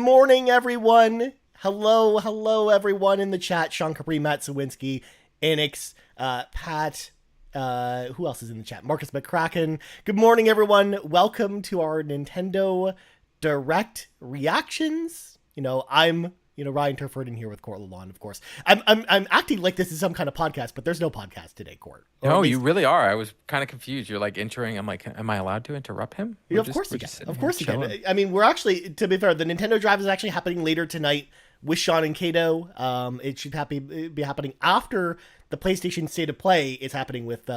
morning, everyone. Hello, everyone in the chat. Sean Capri, Matt Sawinski, Anix, Pat. Who else is in the chat? Markus McCracken. Good morning, everyone. Welcome to our Nintendo Direct reactions. I'm Ryan Turford in here with Court Lalonde, of course. I'm acting like this is some kind of podcast, but there's no podcast today, Court. No, you really are. I was kind of confused. You're like entering. I'm like, am I allowed to interrupt him? Yeah, of course you can. Of course you can. I mean, we're actually, to be fair, the Nintendo Drive is actually happening later tonight with Sean and Caito. It should be happening after the PlayStation State of Play is happening with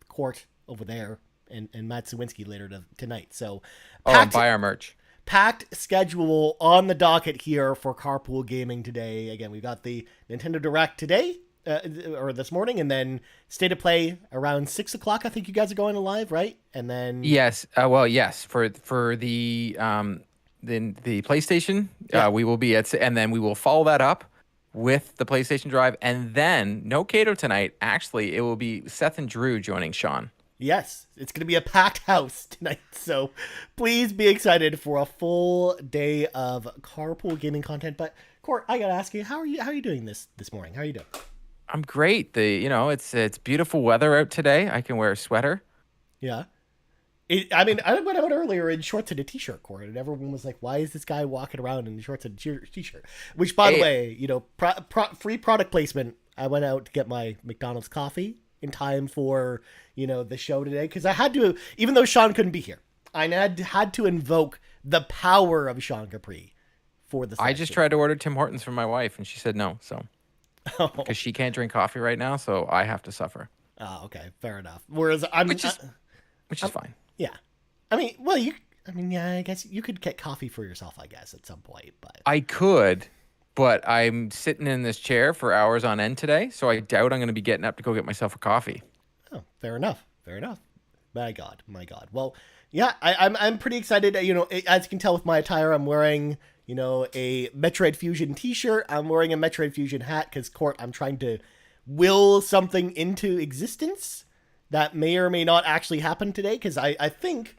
Court over there and Matt Sawinski later tonight. So, buy our merch. Packed schedule on the docket here for Carpool Gaming today. Again, we've got the Nintendo Direct today, or this morning, and then State of Play around 6 o'clock. I think you guys are going live, right? And then yes, yes, for the PlayStation, yeah. we will be and then we will follow that up with the PlayStation Drive, and then no Caito tonight. Actually, it will be Seth and Drew joining Sean. Yes, it's going to be a packed house tonight, so please be excited for a full day of Carpool Gaming content. But Court, I gotta ask you, how are you doing this morning? How are you doing? I'm great. It's beautiful weather out today. I can wear a sweater. Yeah, I went out earlier in shorts and a t-shirt, Court, and everyone was like, "Why is this guy walking around in shorts and a t-shirt?" Which, by the way, free product placement. I went out to get my McDonald's coffee in time for the show today, because I had to, even though Sean couldn't be here, I had to invoke the power of Sean Capri for the selection. I just tried to order Tim Hortons for my wife, and she said no, so because she can't drink coffee right now, so I have to suffer. Oh, okay, fair enough. Whereas which is fine. Yeah, I guess you could get coffee for yourself, I guess, at some point. But I could, but I'm sitting in this chair for hours on end today, so I doubt I'm going to be getting up to go get myself a coffee. Oh, fair enough. My God. Well, yeah, I'm pretty excited. As you can tell with my attire, I'm wearing a Metroid Fusion t-shirt. I'm wearing a Metroid Fusion hat because, Court, I'm trying to will something into existence that may or may not actually happen today, because I think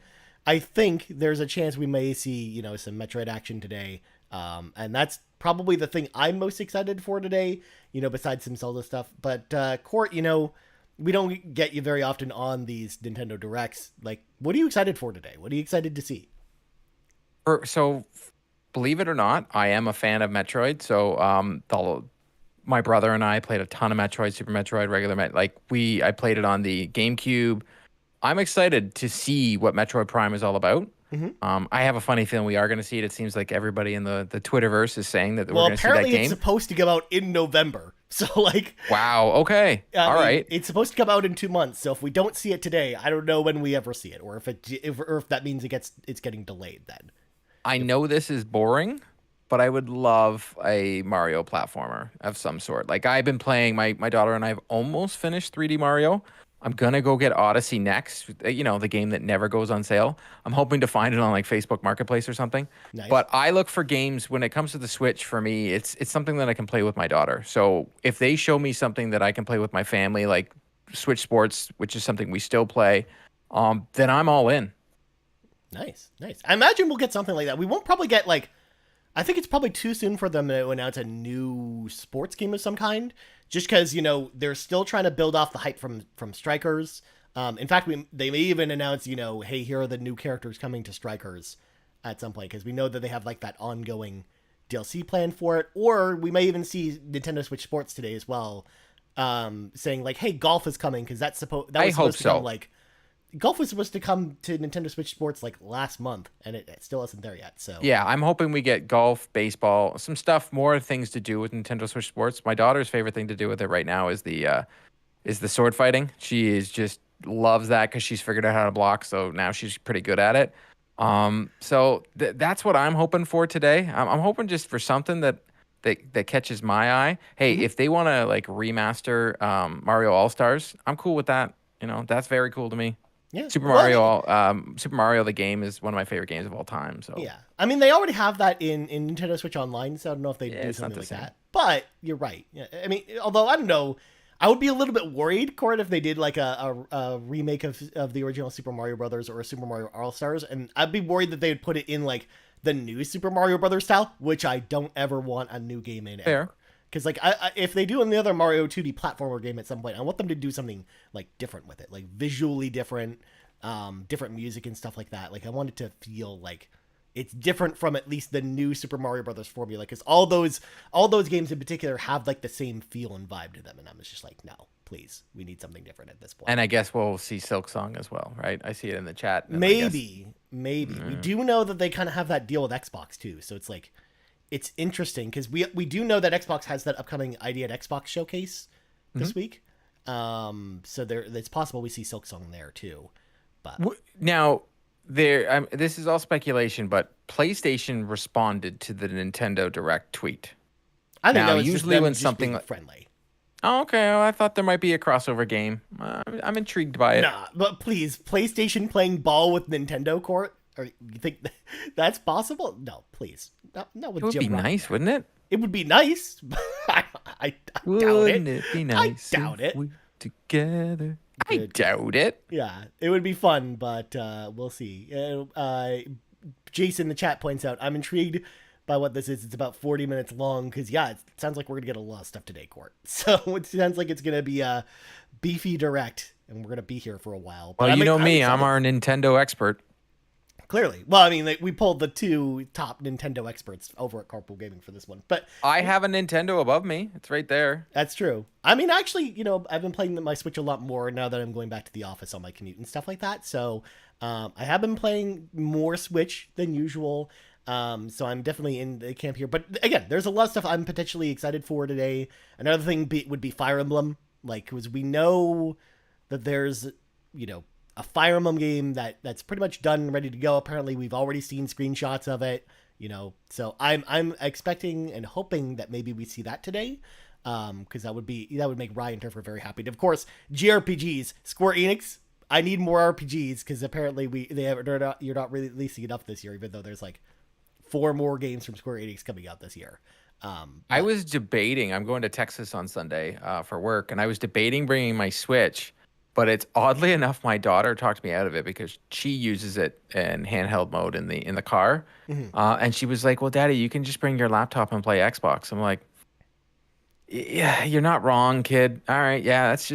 there's a chance we may see some Metroid action today, and that's probably the thing I'm most excited for today, besides some Zelda stuff. But Court, we don't get you very often on these Nintendo Directs. Like, what are you excited for today? What are you excited to see? So, believe it or not, I am a fan of Metroid. So, my brother and I played a ton of Metroid, Super Metroid, regular Metroid. I played it on the GameCube. I'm excited to see what Metroid Prime is all about. Mm-hmm. I have a funny feeling we are going to see it. It seems like everybody in the Twitterverse is saying that we're going to see that game. Apparently it's supposed to come out in November. So wow. Okay. All right. It's supposed to come out in 2 months. So if we don't see it today, I don't know when we ever see it, or if that means it's getting delayed then. I know this is boring, but I would love a Mario platformer of some sort. Like, I've been playing, my daughter and I have almost finished 3D Mario. I'm going to go get Odyssey next, the game that never goes on sale. I'm hoping to find it on Facebook Marketplace or something. Nice. But I look for games, when it comes to the Switch, for me, it's something that I can play with my daughter. So if they show me something that I can play with my family, like Switch Sports, which is something we still play, then I'm all in. Nice. I imagine we'll get something like that. We won't probably get I think it's probably too soon for them to announce a new sports game of some kind, just because, they're still trying to build off the hype from Strikers. In fact, they may even announce, hey, here are the new characters coming to Strikers at some point, because we know that they have that ongoing DLC plan for it. Or we may even see Nintendo Switch Sports today as well, saying hey, golf is coming, because that was supposed to come golf was supposed to come to Nintendo Switch Sports last month, and it still isn't there yet. So yeah, I'm hoping we get golf, baseball, some stuff, more things to do with Nintendo Switch Sports. My daughter's favorite thing to do with it right now is the sword fighting. She just loves that because she's figured out how to block, so now she's pretty good at it. So that's what I'm hoping for today. I'm hoping just for something that catches my eye. Hey, if they want to remaster Mario All-Stars, I'm cool with that. That's very cool to me. Yeah. Super Mario the game is one of my favorite games of all time. So yeah, they already have that in Nintendo Switch Online, so I don't know if they do something like that. But you're right. Although I don't know, I would be a little bit worried, Court, if they did a remake of the original Super Mario Brothers or Super Mario All Stars, and I'd be worried that they would put it in the the new Super Mario Brothers style, which I don't ever want a new game in Fair. ever. Because like if they do another Mario 2D platformer game at some point, I want them to do something like different with it, like visually different, different music and stuff like that. Like I want it to feel like it's different from at least the new Super Mario Brothers formula, because all those games in particular have like the same feel and vibe to them, and I'm just like, no, please, we need something different at this point. And I guess we'll see Silk Song as well, right? I see it in the chat. Maybe. We do know that they kind of have that deal with Xbox too, so it's like, it's interesting because we do know that Xbox has that upcoming ID at Xbox showcase this week. So it's possible we see Silk Song there too. But now, this is all speculation, but PlayStation responded to the Nintendo Direct tweet. I think now, that was usually just when just something being friendly. Oh, okay. Well, I thought there might be a crossover game. I'm intrigued by it. Nah, but please, PlayStation playing ball with Nintendo Court? Or you think that's possible? No, please. Not with It would Jim be Ryan. nice, wouldn't it? It would be nice. But I doubt Wouldn't it. it be nice? I doubt if it. we together. I Good. doubt it. Yeah, it would be fun, but we'll see. Jason in the chat points out, I'm intrigued by what this is. It's about 40 minutes long because, yeah, it sounds like we're going to get a lot of stuff today, Court. So it sounds like it's going to be a beefy direct, and we're going to be here for a while. But Well, you know me. excited. I'm our Nintendo expert. Clearly. Well, I mean, we pulled the two top Nintendo experts over at Carpool Gaming for this one. But I have a Nintendo above me. It's right there. that's true. I mean, actually, I've been playing my Switch a lot more now that I'm going back to the office on my commute and stuff like that. So I have been playing more Switch than usual. So I'm definitely in the camp here. But again, there's a lot of stuff I'm potentially excited for today. Another thing would be Fire Emblem. Like, because we know that there's, a Fire Emblem game that's pretty much done and ready to go. Apparently, we've already seen screenshots of it, So I'm expecting and hoping that maybe we see that today, because that would make Ryan Turford very happy. And of course, JRPGs, Square Enix. I need more RPGs because apparently you're not really releasing enough this year, even though there's like 4 more games from Square Enix coming out this year. I was debating. I'm going to Texas on Sunday for work, and I was debating bringing my Switch. But it's oddly enough, my daughter talked me out of it because she uses it in handheld mode in the car, and she was like, "Well, Daddy, you can just bring your laptop and play Xbox." I'm like, "Yeah, you're not wrong, kid. All right, that's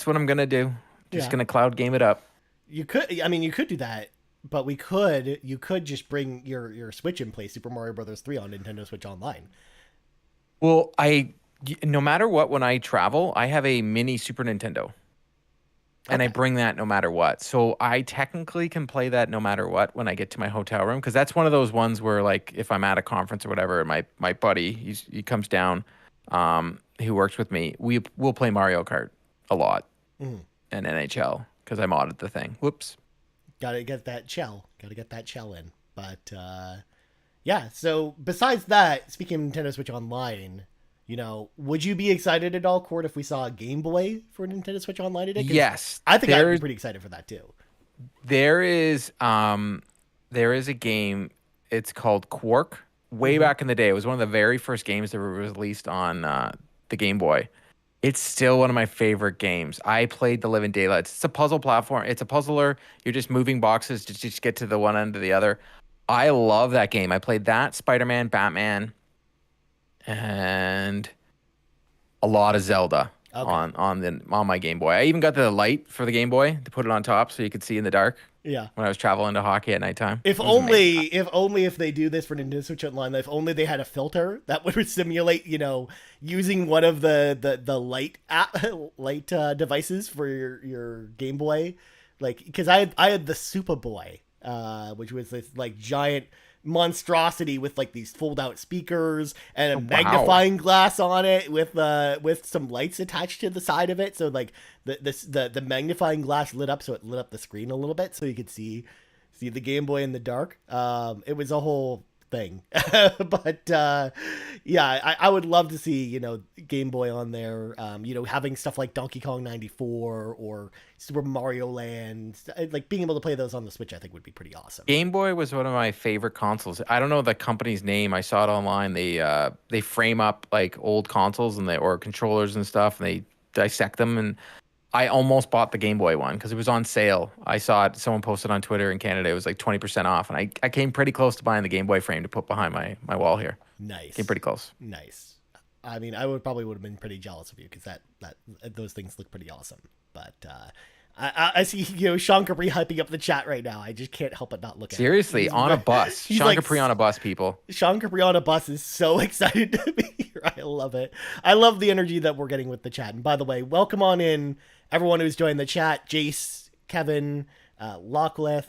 what I'm gonna do. Just gonna cloud game it up." You could do that, but you could just bring your Switch and play Super Mario Brothers 3 on Nintendo Switch Online. Well, no matter what, when I travel, I have a mini Super Nintendo. And I bring that no matter what. So I technically can play that no matter what when I get to my hotel room. Because that's one of those ones where, like, if I'm at a conference or whatever, and my buddy, he comes down, who works with me, we'll play Mario Kart a lot and NHL because I modded the thing. Whoops. Gotta get that shell in. But, yeah. So besides that, speaking of Nintendo Switch Online... would you be excited at all, Court, if we saw a Game Boy for Nintendo Switch Online today? Yes. I think I'd be pretty excited for that, too. There is a game, it's called Quark. Way back in the day. It was one of the very first games that were released on the Game Boy. It's still one of my favorite games. I played the living daylights. It's a puzzle platform. It's a puzzler. You're just moving boxes to just get to the one end to the other. I love that game. I played that, Spider-Man, Batman, and a lot of Zelda on my Game Boy. I even got the light for the Game Boy to put it on top so you could see in the dark. Yeah. When I was traveling to hockey at nighttime. If if they do this for Nintendo Switch Online, if only they had a filter that would simulate, using one of the light devices for your Game Boy, like, because I had the Super Boy, which was this like giant monstrosity with like these fold out speakers and a magnifying glass on it with some lights attached to the side of it, so like the magnifying glass lit up, so it lit up the screen a little bit so you could see the Game Boy in the dark. It was a whole thing. But I would love to see Game Boy on there, having stuff like Donkey Kong 94 or Super Mario Land, like being able to play those on the Switch I think would be pretty awesome. Game Boy was one of my favorite consoles. I don't know the company's name. I saw it online. They frame up like old consoles or controllers and stuff, and they dissect them, and I almost bought the Game Boy one because it was on sale. I saw it. Someone posted on Twitter in Canada. It was like 20% off. And I came pretty close to buying the Game Boy frame to put behind my wall here. Nice. Came pretty close. Nice. I mean, I would have been pretty jealous of you because that those things look pretty awesome. But I see, Sean Capri hyping up the chat right now. I just can't help but not look at it. Seriously, on a bus. Sean Capri on a bus, people. Sean Capri on a bus is so excited to be here. I love it. I love the energy that we're getting with the chat. And by the way, welcome on in everyone who's joined the chat. Jace, Kevin, Lockleth,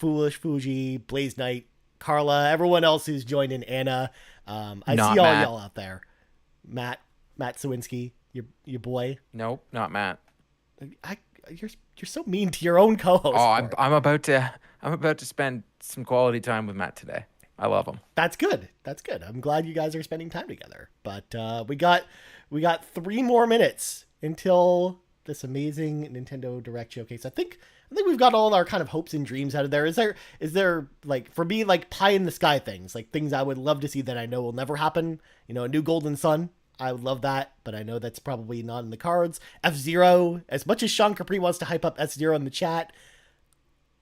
Fulish, Fuji, Blaze Knight, Carla, everyone else who's joined in, Anna. I Not see all Matt. y'all out there. Matt Sawinski, your boy. Nope, not Matt. You're so mean to your own co-host. Oh, I'm about to spend some quality time with Matt today. I love him. That's good. I'm glad you guys are spending time together. But we got 3 more minutes until this amazing Nintendo Direct showcase. I think we've got all our kind of hopes and dreams out of there. Is there like, for me, like pie in the sky things, like things I would love to see that I know will never happen? A new Golden Sun. I would love that, but I know that's probably not in the cards. F-Zero, as much as Sean Capri wants to hype up F-Zero in the chat,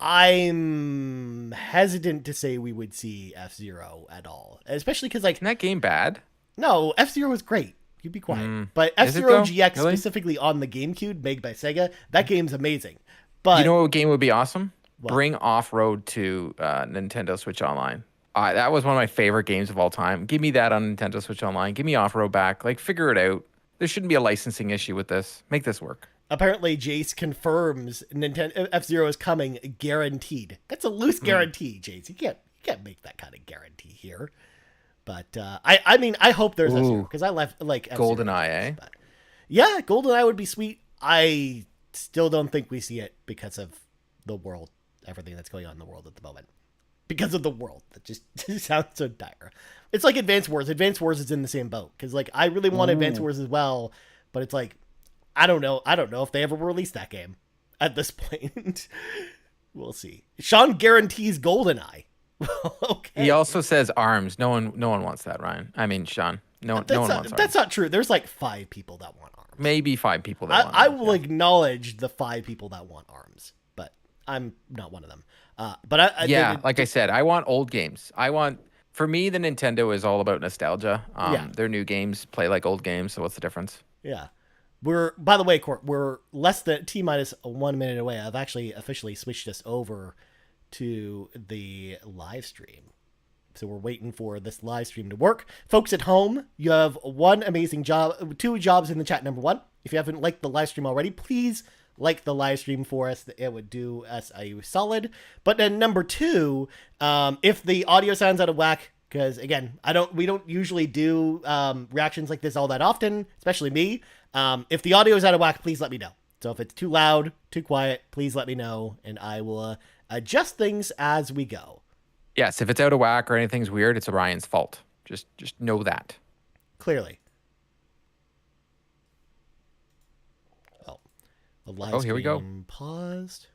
I'm hesitant to say we would see F-Zero at all. Especially because, like... Isn't that game bad? No, F-Zero is great. You be quiet. But Is it, F-Zero though? GX, Really? specifically on the GameCube, made by Sega, that game's amazing. But You know what game would be awesome? What? Bring Off-Road to Nintendo Switch Online. That was one of my favorite games of all time. Give me that on Nintendo Switch Online. Give me Off-Road back. Like, figure it out. There shouldn't be a licensing issue with this. Make this work. apparently Jace confirms Nintendo F-Zero is coming, guaranteed. That's a loose guarantee, Jace. You can't make that kind of guarantee here. But I mean, I hope there's F-Zero because I like F-Zero GoldenEye, eh? But yeah, GoldenEye would be sweet. I still don't think we see it because of the world, everything that's going on in the world at the moment. Because of the world, that just sounds so dire. It's like Advance Wars. Advance Wars is in the same boat because, like, I really want Advance Wars as well, but it's like, I don't know if they ever release that game at this point. We'll see. Sean guarantees GoldenEye. Okay. He also says ARMS. No one wants that, Ryan. I mean, Sean. No one wants ARMS. That's not true. There's like 5 people that want ARMS. Maybe 5 people that want I ARMS, will acknowledge the 5 people that want ARMS, but I'm not one of them. Like I said, I want old games. For me, the Nintendo is all about nostalgia. Their new games play like old games, so what's the difference? Yeah. By the way, Court, we're less than T-minus 1 minute away. I've actually officially switched us over to the live stream. So we're waiting for this live stream to work. Folks at home, you have 2 jobs in the chat. Number 1, if you haven't liked the live stream already, please like the live stream for us. It would do us a solid. But then number 2, if the audio sounds out of whack, because again, we don't usually do reactions like this all that often, especially me. If the audio is out of whack, please let me know. So if it's too loud, too quiet, please let me know, and I will adjust things as we go. Yes, if it's out of whack or anything's weird, it's Orion's fault. Just know that. Clearly. Oh, the live here we go. stream paused.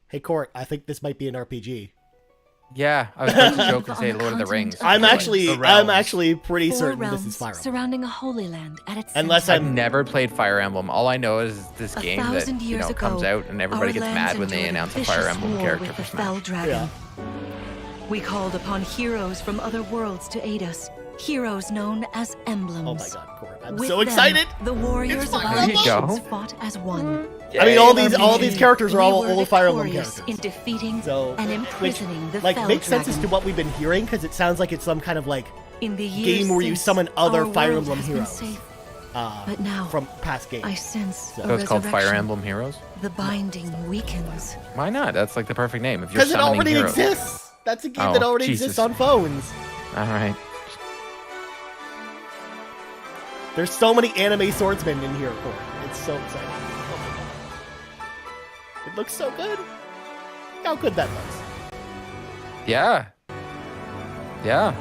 Hey, Court, I think this might be an RPG. Yeah, I was about to joke and say Lord of the Rings. I'm actually pretty 4 certain realms this is Fire Emblem. surrounding a holy land at its Unless center. I've never played Fire Emblem. All I know is this game that 1,000 years ago, comes out and everybody our gets lands mad when they endured announce a vicious Fire Emblem war character with for the fell Smash. dragon. Yeah. We called upon heroes from other worlds to aid us. Heroes known as emblems. Oh my god, Court. I'm With so them, excited! The warriors of Fire our Emblem! There you nations go. fought as one. I mean, all these Indeed, characters are we all were old Fire Emblem victorious characters. in defeating So, and which, imprisoning the like, fell makes sense as dragon. to what we've been hearing, because it sounds like it's some kind of, like, In the years game where you since, summon other our Fire world Emblem has been heroes. safe. But now, From past games. I sense So So it's called Fire resurrection. Emblem Heroes? The binding weakens. Why not? That's like the perfect name. If you're Because it summoning already heroes. exists! That's a game Oh, that already Jesus. exists on phones. All right. There's so many anime swordsmen in here, Court. It's so exciting. Oh my god. It looks so good. how good that looks. Yeah. Yeah.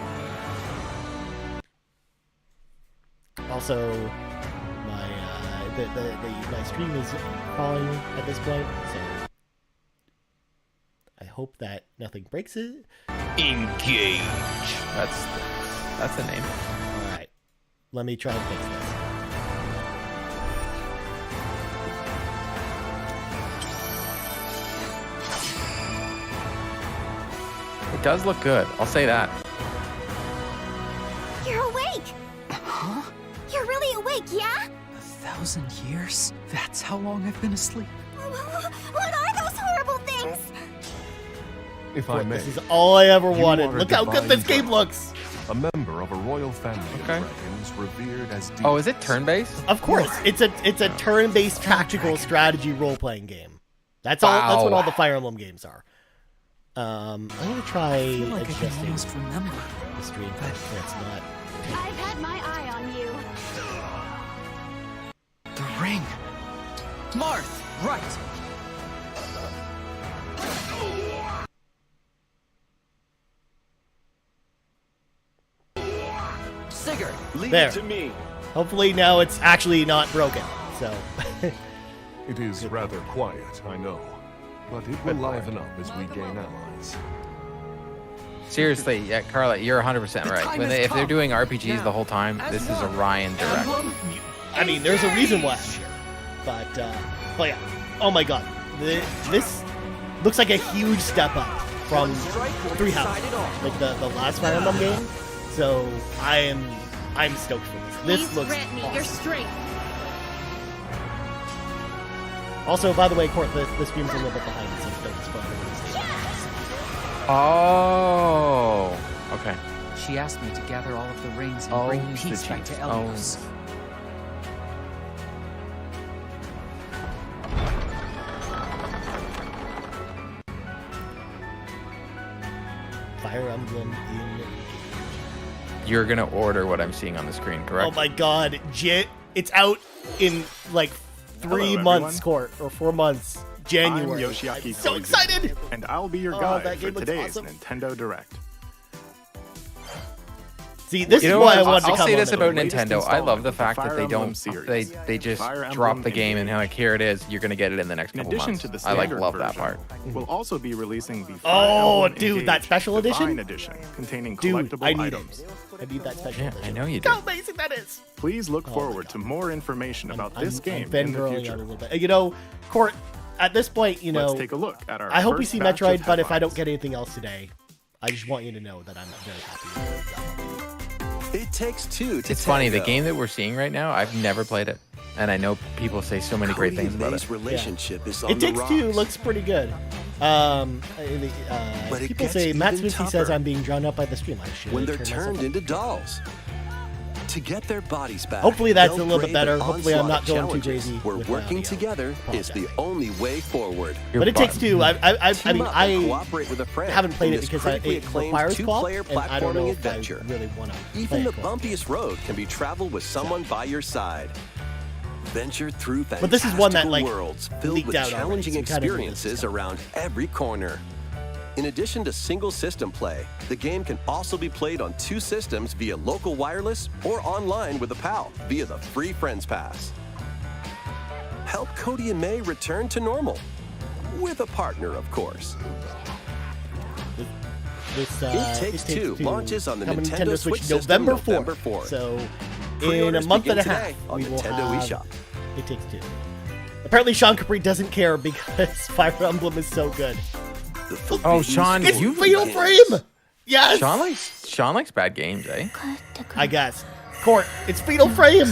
Also, my stream is crawling at this point, so I hope that nothing breaks it. Engage. That's the name. All right, let me try and fix this. It does look good. I'll say that. You're awake! Huh? You're really awake, yeah? 1,000 years? That's how long I've been asleep. What are those horrible things? If I may, This is all I ever you wanted. are a Look how good divine this game dragon, looks. a member of a royal family Okay. of dragons revered as Oh, is it deities. turn-based? Of course, it's a turn-based tactical strategy role-playing game. That's all. That's what Wow. all the Fire Emblem games are. I'm gonna try I feel like I can adjusting almost remember. the stream so it's not. I've had my eye on you. The ring. Marth, right. Sigurd. Leave There. it to me. Hopefully now it's actually not broken. So It is rather quiet, I know, but it will liven up as we gain allies. Seriously, yeah, Carla, you're 100% right. time When has if they're come. doing RPGs Now, the whole time, as this is a one. Ryan direct. Emblem. I mean, there's a reason why I'm here. But yeah. Oh my God, this looks like a huge step up from Three Houses, like the last Fire Emblem game. So I'm stoked for this. This Please looks grant me your awesome. strength. Also, by the way, Court, the stream's a little bit behind, so don't spoil it. Oh, okay. She asked me to gather all of the rings and Oh, bring the peace back to chief Elios. Fire Emblem in. You're gonna order what I'm seeing on the screen, correct? Oh my God, it's out in like 3 Hello, months, everyone. Court, or 4 months. January. I'm Yoshiaki I'm so Koji, excited! and I'll be your Oh, guide that for game looks today's awesome. Nintendo Direct. See, this You is know why what? I wanted to I'll come say on this the about latest Nintendo. I love installment the of the fact that Fire they Emblem don't series. they just Fire drop Emblem the game and Engage. like here it is. You're gonna get it in the next In couple addition months. to the I like standard love that version, part. we'll also be releasing the Oh, Fire Emblem dude, that Engage special edition? Divine Edition containing Dude, collectible I need items. it. I need that special Yeah, edition. I know you Look do. how amazing that is. Please look Oh my forward God. to more information about this I'm game in the fangirling out a future. little bit. You know, Court, at this point, you know, Let's take a look at our I hope we first see batch of Metroid, but if I don't headlines. get anything else today, I just want you to know that I'm very happy with it. It takes two to It's funny, the tango. game that we're seeing right now, I've never played it. And I know people say so many great Cody things and about May's it. relationship is on It the Takes rocks. Two looks pretty good. But it People gets say Matt even Smithy says tougher I'm being drawn up by the stream. I should when they're turn myself turned up. into dolls. To get their bodies back. Hopefully that's they'll a little bit brave better. an Hopefully I'm not onslaught of going too challenges crazy Where with my working audio. together is the Apologize. only way forward. But It Takes Two. I Team mean, up and I cooperate with a friend haven't played in it this because critically it acclaimed requires co-op, two-player and I don't know platforming if adventure. I really want to play Even the it co-op. bumpiest road can be traveled with someone by your side. Venture through But this is one that, fantastical like, worlds filled leaked with out already, challenging so we kinda know this is experiences coming. around every corner. In addition to single system play, the game can also be played on 2 systems via local wireless or online with a pal via the free Friends Pass. Help Cody and May return to normal. With a partner, of course. This, It Takes Two launches on the coming to Nintendo Switch system November November 4th. 4th. So in a Pre-orders month and a begin half, today on we will Nintendo have eShop. It Takes Two. Apparently, Sean Capri doesn't care because Fire Emblem is so good. The forbidden Oh, Sean, It's you Fatal begins. Frame. Yes, Sean likes bad games, eh? I guess. Court, it's Fatal Frame.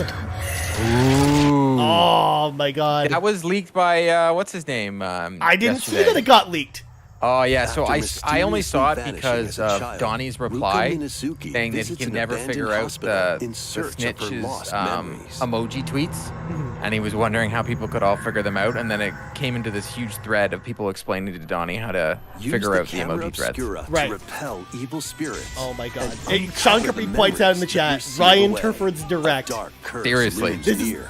Ooh. Oh my God, That was leaked by what's his name? I didn't see yesterday. that it got leaked. Oh yeah, so After I only saw it mysteriously because vanishing as a of child, Donnie's Ruka reply Minazuki saying that he visits can an never abandoned figure out hospital the in search of her snitch's lost memories. emoji tweets, and he was wondering how people could all figure them out, and then it came into this huge thread of people explaining to Donnie how to Use figure the out the camera emoji threads. obscura Right. to repel evil spirits. Oh my God. and Hey, Sean uncover Capri the points out in the memories chat, that receive Ryan away. Turford's A direct. dark curse Seriously. looms This is near.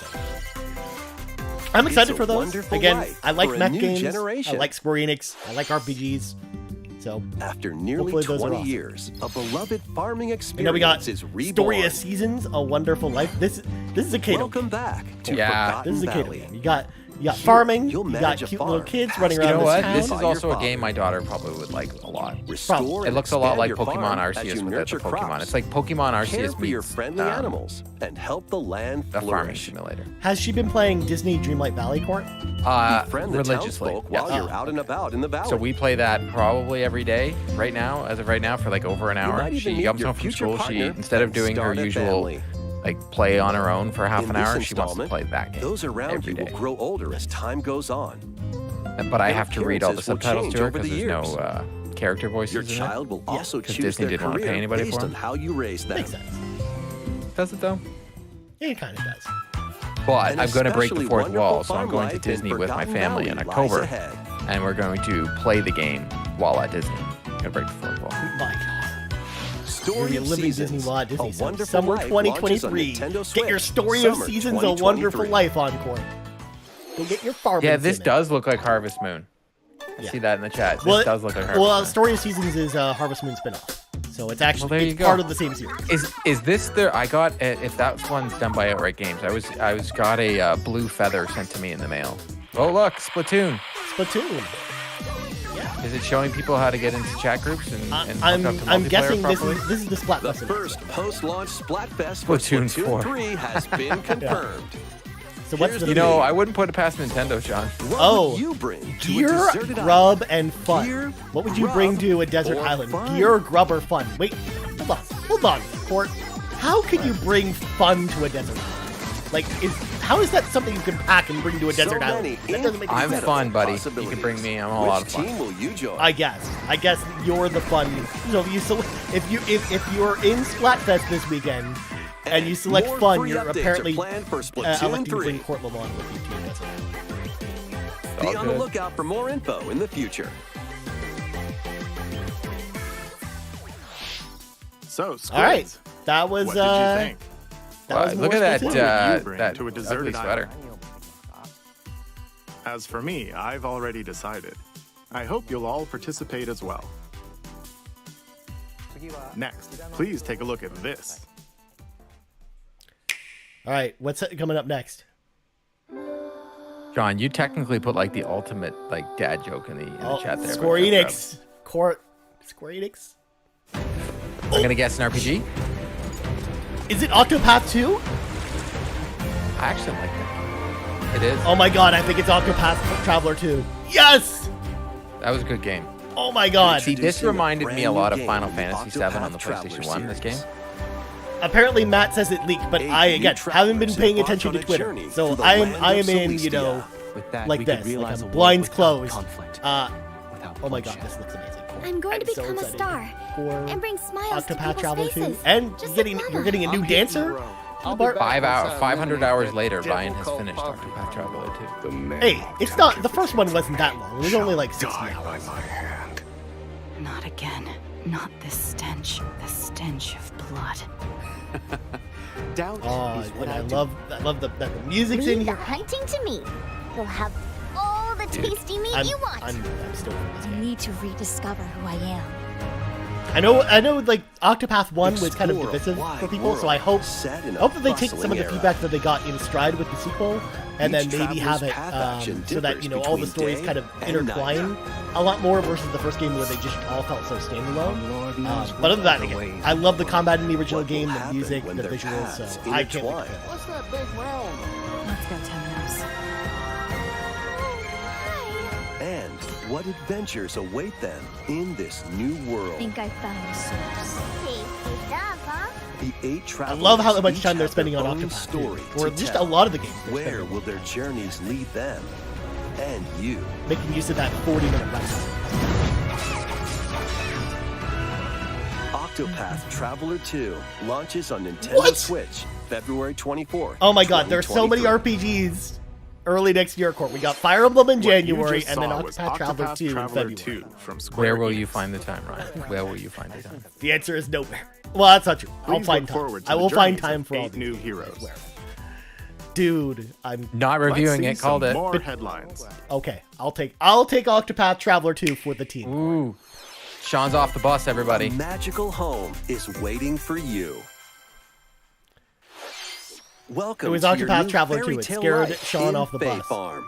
So. I'm excited It's a for those. wonderful Again, life I like for a mech new games. generation. I like Square Enix. I like RPGs. So After nearly hopefully those are 20 awesome. years, a beloved farming experience And then we got is Story reborn. of Seasons, A Wonderful Life. This is a Caito Welcome game. back to Yeah. Forgotten This is a Caito Valley. game. You got You got farming. You'll You got manage a cute farm. little kids running You around know this what? town. This is By also your a game father. my daughter probably would like a lot. Restore It and looks a lot expand like your Pokemon farm as Arceus you without nurture the Pokemon. crops. It's like Pokemon Care Arceus for your meets friendly animals and help the land a farming flourish. simulator. Has she been playing Disney Dreamlight Valley Court? Befriend the Religiously. townsfolk while yes. you're out and about in the valley. So we play that probably every day right now, as of right now, for like over an You hour. might even She meet comes your home from future school. She partner instead of and doing her start a usual family. like play on her own for half In an this hour, she wants to installment, play that game. Those around every you will day. grow older as time goes on. But I Their have to read all the appearances will subtitles change to her over because the there's years. no character voices Your in it. child will also 'cause choose Disney their didn't want to pay career anybody based for on them. how you raise them. Makes sense. Does it though? It kind of does. But An I'm going to break the especially fourth wonderful wall, so I'm farm going to life in Disney with my Forgotten family in Valley lies October, ahead. and we're going to play the game while at Disney. I'm going to break the fourth wall. My God. Story You're of living Seasons. Disney Wild Disney. A So Wonderful Summer Life launches on 2023. Nintendo Get your Switch. Story of Summer Seasons, A Wonderful 2023. Life encore. Go get your farming. Yeah, this sim in. does look like Harvest Moon. I Yeah. see that in the chat. This does look like Harvest Well, Moon. Story of Seasons is a Harvest Moon spinoff. So it's actually there you it's go. part of the same series. Is this the? I got if that one's done by Outright Games. I was got a blue feather sent to me in the mail. Oh look, Splatoon. Splatoon. Is it showing people how to get into chat groups and hook up to I'm multiplayer guessing properly? this is the Splatfest. The first post-launch Splatfest for Splatoon Splatoon 4. 3 has been confirmed. So what's Here's the You know, I wouldn't put it past Nintendo, Sean. What Oh, would you bring to a gear, deserted grub, island? and fun? Gear, What would you grub, bring to a desert or island? fun? Gear, grub, or fun? Wait, hold on, Court. How could you bring fun to a desert island? Like, how is that something you can pack and bring to a desert So island? many That doesn't make any I'm sense. fun, buddy. You possibilities. can bring me. I'm a Which lot of fun. team will you join? I guess you're the fun. So if you're in Splatfest this weekend and you select more fun, free you're updates are apparently planned for Splatoon electing to 3. bring Court Lalonde with you too. That's it. Be on the good. lookout for more info in the future. So, Squids, All right, that was what did you think? that Wow, was look more at that Splatoon. What would you bring that to a ugly deserted sweater. island? As for me, I've already decided. I hope you'll all participate as well. Next, please take a look at this. All right, what's coming up next? John, you technically put like the ultimate like dad joke in the chat there. Square but no Enix. Court. Square Enix. problem. I'm gonna guess an RPG. Is it Octopath 2? I actually like that. It is. Oh my god, I think it's Octopath Traveler 2. Yes! That was a good game. Oh my god. See, this Introducing a reminded me a brand lot new of game Final in the Fantasy VII on the Octopath Traveler PlayStation 1. This game. series. Apparently Matt says it leaked, but Eight I new again haven't been travelers paying embark attention on to a Twitter. journey So through the I land am of in, Celestia. With that, like we could this. realize Like a I'm blinds world without closed. conflict, without Oh my god, bloodshed. this looks amazing. I'm going to I'm so become a excited star for and bring smiles to Octopath people's Traveler 2. faces. And Just you're like getting a new dancer? Bart? 500 hours later, Ryan has finished Octopath Traveler 2. Hey, it's not the first one wasn't that long. It was only like 60 hours. Not again. Not this stench. The stench of blood. Doubt Oh, is what and I I do. love that the music's in Leave the here. hunting to me. You'll have all the tasty meat you want. I'm still in this I game. need to rediscover who I am. I know like Octopath 1 was kind of Explore a divisive wide for people, so I world hope set in a that they take some bustling of the era. feedback that they got in stride with the sequel, and Each then maybe have it traveler's path action so that differs all the between stories day kind of and intertwine night. a lot more versus the first game where they just all felt so standalone. Lord knows But other than that, the again, ways I love the combat in the original What will game, the happen music, when the their visuals, paths so I can't wait. intertwine? Let's go, Temenos. And what adventures await them in this new world? Think I found the source. Tasty stuff, huh? The 8 I travelers love how much each time they're have spending their on own Octopath, story or to just tell. a lot of the games. they're Where spending will their journeys lead them? And you. making use of that 40-minute runtime. Octopath Traveler 2 launches on Nintendo What? Switch February 24th. Oh my god, there's so many 2023. RPGs early next year, Court. We got Fire Emblem in What you January, just and then saw was Octopath Traveler Octopath 2 in Traveler February. 2 from Square Where will Enix. you find the time, Ryan? Where will you find the time? The answer is nowhere. Well, that's not true. I'll Please find look time. forward to I the will find journeys time of for all 8 these new games, I heroes. swear. Dude, I'm Not Let's reviewing see it. Called some it. More headlines. okay. I'll take Octopath Traveler 2 for the team. Ooh, Sean's off the bus, everybody. A magical home is waiting for you. Welcome It was to your Octopath new Traveler 2. fairy It tale scared life Sean in off the Fae bus. Farm.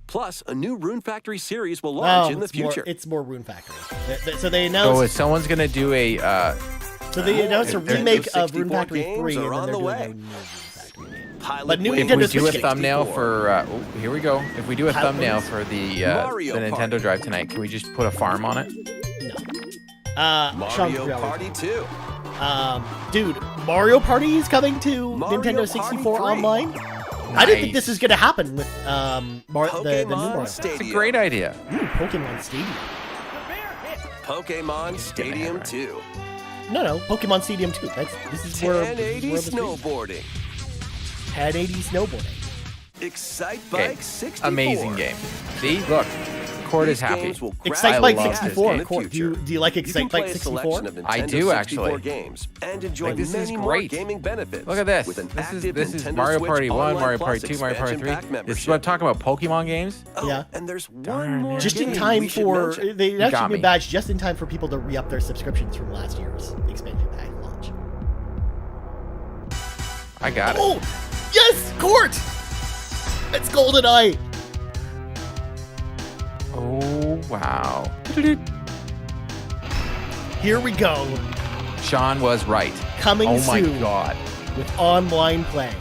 Plus, a new Rune Factory series will launch in the it's future. It's more Rune Factory. So they So announced. if someone's gonna do a So they announced a Nintendo remake of 64 Rune Factory games 3, are and then on they're the doing way. a new Rune Factory game. pilot But new wave Nintendo If we do a Switch games. thumbnail for, here we go. If we do a Pilot thumbnail waves? for the Mario Nintendo Party. Drive tonight, can we just put a farm on it? Sean Mario Gabriel. Party 2. Dude, Mario Party is coming to Mario Nintendo 64 Party 3. online. I didn't think Nice. this was gonna happen with the new Pokemon Mario. Stadium. It's a great idea. Pokemon Stadium. Pokemon Stadium hammer. 2. No, Pokemon Stadium 2. This is where 1080 this is where the snowboarding. 1080 snowboarding. Excite Okay. Bike 64. Amazing game. See, look, Cord is These happy. games will grab Excite I Bike love this 64. game. Cord. Do you like You can Excite play Bike a 64? selection of I Nintendo do, 64 actually. games and enjoy Like, this is many more great. gaming benefits. Look at this. With an This active is Nintendo Mario Switch Party 1, Online Mario Plus Party 2, Mario Party 3. expansion pack This is membership. what I'm talking about, Pokemon games. Oh, Yeah. and there's Darn, one more man. Just in game time we should for mention. they got actually me. new badge just in time for people to re-up their subscriptions from last year's expansion pack launch. I got it. Oh, yes, Court. It's GoldenEye. Oh, wow. Here we go. Sean was right. Coming Oh my soon god. with online play.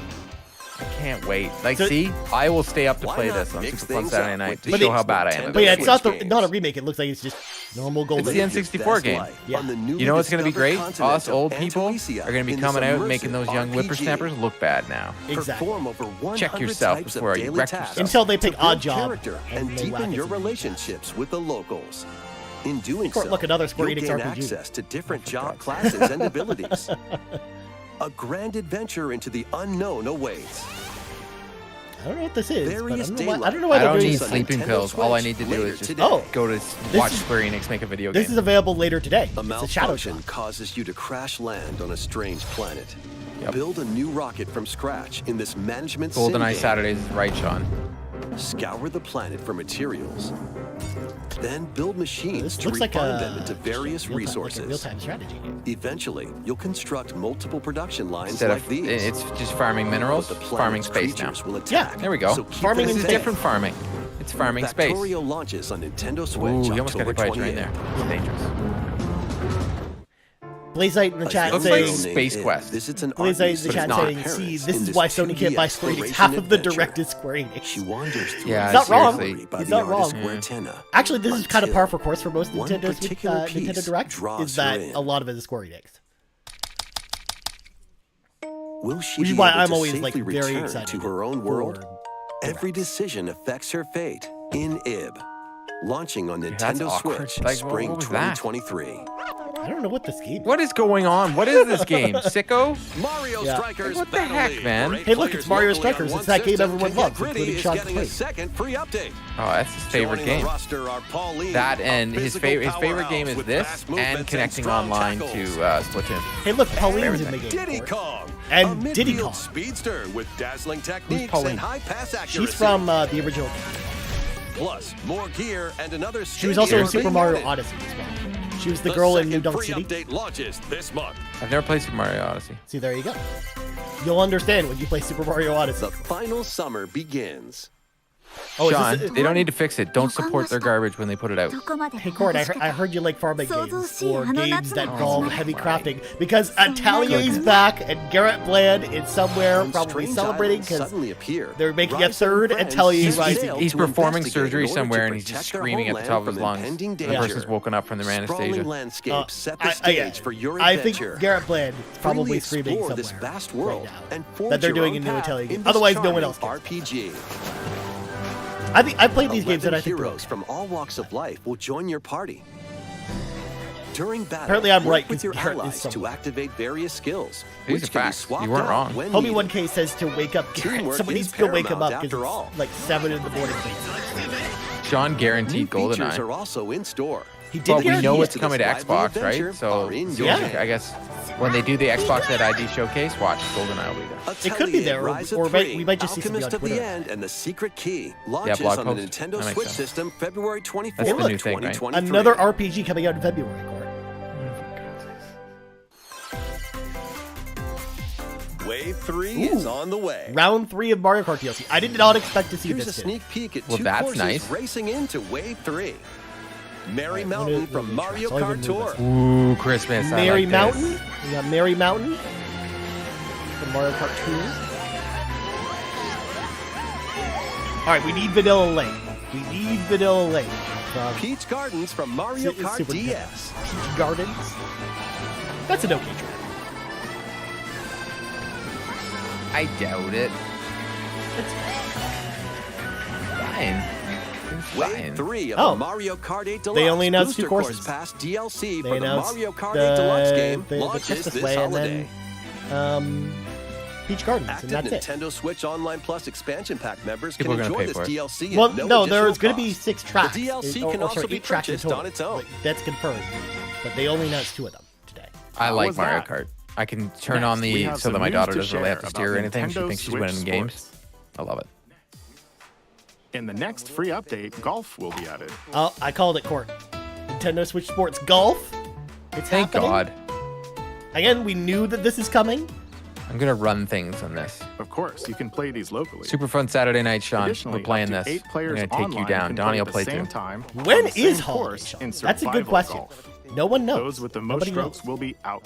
I can't wait. Like, So- see, I will stay up to Why play not this on mix Super Fun things Saturday up night with to But show it- how bad I am. at But yeah, this it's not game. not a remake. It looks like it's just normal It's the GoldenEye. N64 game. Yeah. You know what's going to be great? Us old people are going to be coming out and making those young whippersnappers look bad now. Exactly. Perform over 100 Check yourself types before of you daily wreck tasks yourself. Until they pick to build Odd Job character and and they whack deepen it your to the relationships with the locals. In doing Court, so, look, another Square you'll Enix gain RPG. access to different job classes and abilities. A grand adventure into the unknown awaits. I don't know what this is. But Various I don't know daylight. why, I don't know why I they're don't doing need this. sleeping Nintendo pills. All I Switch need to do later is just today. Oh. go to This watch is- Square Enix make a video This game. is available later today. A It's a Shadow malfunction Shot. causes you to crash land on a strange planet. Yep. Build a new rocket from scratch in this management sim GoldenEye game. Saturdays is right, Sean. Scour the planet for materials. Then build machines This to looks like refine a them into various like a resources. real-time strategy game. Eventually, you'll construct multiple production lines Instead like of these. it's just farming minerals, But the planet's farming space now. creatures will attack, There we go. so keep Farming them in This is space. different farming. It's farming space. Factorio launches on Nintendo Switch Ooh, you almost got October hit by a train 28th. there. It's dangerous. Blazite in the chat Looks saying, like Space Quest. Visits an Blazite in artist the But chat it's not. saying, parents see, this in is why Sony can't buy Square Enix. Half of the exploration direct adventure. is Square Enix. She wanders through Yeah, He's not wrong. seriously. by He's the not wrong. artist Martinez. Actually, this is kind of Until par for course for most one Nintendo Switch, particular piece Nintendo Direct, draws is that her in. a lot of it is Square Enix. Will she Which is be why able I'm to always safely like very return excited to her own world? for Every decision affects her fate in IB. Launching on That's Nintendo awkward. Switch Like, spring what was that? 2023. I don't know what this game is. What is going on? What is this game? Sicko? Mario Yeah. Strikers What the Battle heck, League. man? For 8 Hey, look, players it's Mario locally on Strikers. one It's that game system, everyone Can Get loves, Gritty including is Sean's getting a play. second free update. Oh, that's his favorite Joining the game. roster are Pauline, That a and his physical favorite game is powerhouse with this fast and movements connecting strong online tackles. to Splatoon. Hey, look, Pauline's in the game. Diddy Court. Kong, And a Diddy midfield Kong. speedster with dazzling techniques Pauline? and high pass accuracy. She's from the original. Plus more gear and another. She was also in stadium Super Mario added. Odyssey as well. She was the girl in New second Dunk free City. update launches this month. I've never played Super Mario Odyssey. See, there you go. You'll understand when you play Super Mario Odyssey. The final summer begins. Oh, Sean, is this, they don't need to fix it. Don't support their garbage when they put it out. Hey, Cord, I heard you like farming games or games that involve heavy crafting because Atelier's back and Garrett Bland is somewhere When probably strange celebrating islands because suddenly appear, they're making a Rise and third friends Atelier sail Rising. He's to performing investigate surgery in order somewhere to and he's just protect their screaming at the top of his homeland lungs. from impending The danger. person's woken up from their Sprawling anesthesia. landscapes set the I stage for your I adventure. think Garrett Bland is probably Freely screaming explore somewhere this vast world right now and forge that they're your doing own a new path Atelier game. in this Otherwise, no one charming else cares. RPG. I think I played these games 11 and I think they're heroes okay. from all walks of life will join your party. During battle, Apparently I'm work right, with 'cause your Garrett is allies to somewhere. activate various skills. These which are can be facts. swapped You weren't out wrong. when Homie needed. 1K says to wake up Garrett. Teamwork Somebody is needs to wake him paramount up after because all. it's like 7 in the morning. Sean guaranteed New features GoldenEye. are also in store. He did But we guarantee know it. it's coming to This lively Xbox, adventure right? So are in so your I guess when they do the Xbox at ID showcase, watch GoldenEye will be there. It could be Atelier there, or- Rise of or Three, we might just see something Alchemist on of the Twitter. End and the Secret Key launches blog on the post. Nintendo That makes Switch sense. system February 24th, That's the new thing, right? 2023. Another RPG coming out in February, Court. Wave 3 is on the way. Round 3 of Mario Kart DLC. I did not expect to see Here's a this. today. sneak peek at Well, two that's courses nice. racing into Wave 3. Merry Alright, Mountain let me from try. Mario So I'll even Kart move Tour. Ooh, Christmas. I Merry like Mountain. This. We got Merry Mountain from Mario Kart 2. All right, we need Vanilla Lane. We need Vanilla Lane. From Peach Gardens from Mario Kart Super DS. Peach Gardens. That's an okay track. I doubt it. It's Fine. It's Wave fine. 3 of Oh. the Mario Kart 8 Deluxe They only announced Booster two courses. Course Pass DLC They for the announced Mario Kart 8 Deluxe game the launches Christmas this way, and holiday. then Peach Gardens, Active and that's it. Nintendo Switch Online Plus expansion pack members People are can gonna enjoy pay this for it. DLC Well, at no, no there's going going to be to 6 tracks. DLC Or can also sorry, be 8 tracks in purchased total. on its own. That's confirmed. But they only announced 2 of them today. I How like was Mario that? Kart. I can turn Next, on we the have so some that my news daughter to doesn't really have to share steer or about anything. She Nintendo thinks she's Switch winning games. Sports. I love it. In the next free update, golf will be added. Oh, I called it, Court. Nintendo Switch Sports Golf. It's Thank happening. God. Again, we knew that this is coming. I'm gonna run things on this. Of course, you can play these locally. Super fun Saturday night, Sean. Additionally, We're playing up to this. 8 I'm players gonna take you online down. can Donnie will at play the same too. time When on the is same Holiday course Shop? in That's a good survival question. golf. No one knows. Those with the most Nobody strokes knows. will be out.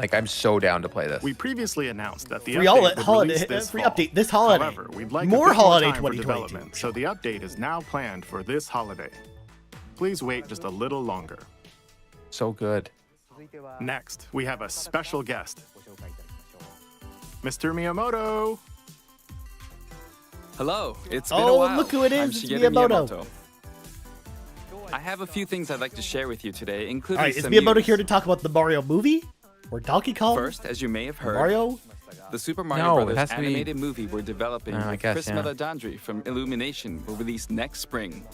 Like I'm so down to play this. We previously announced that the Free update would holiday, release this free fall. update this holiday. However, we'd like more a bit holiday time for 2022. development, so the update is now planned for this holiday. Please wait just a little longer. So good. Next, we have a special guest. Mr. Miyamoto. Hello, it's been a Oh, while. look who it I'm is, it's Shigeru Miyamoto. I have a few things I'd like to share with you today, including All right, is some Miyamoto news. here to talk about the Mario movie? Or Donkey Kong? First, as you may have heard, Mario? the Super Mario No, it Brothers has to be- animated movie we're developing I with guess, Chris yeah. Meledandri from Illumination will release next spring.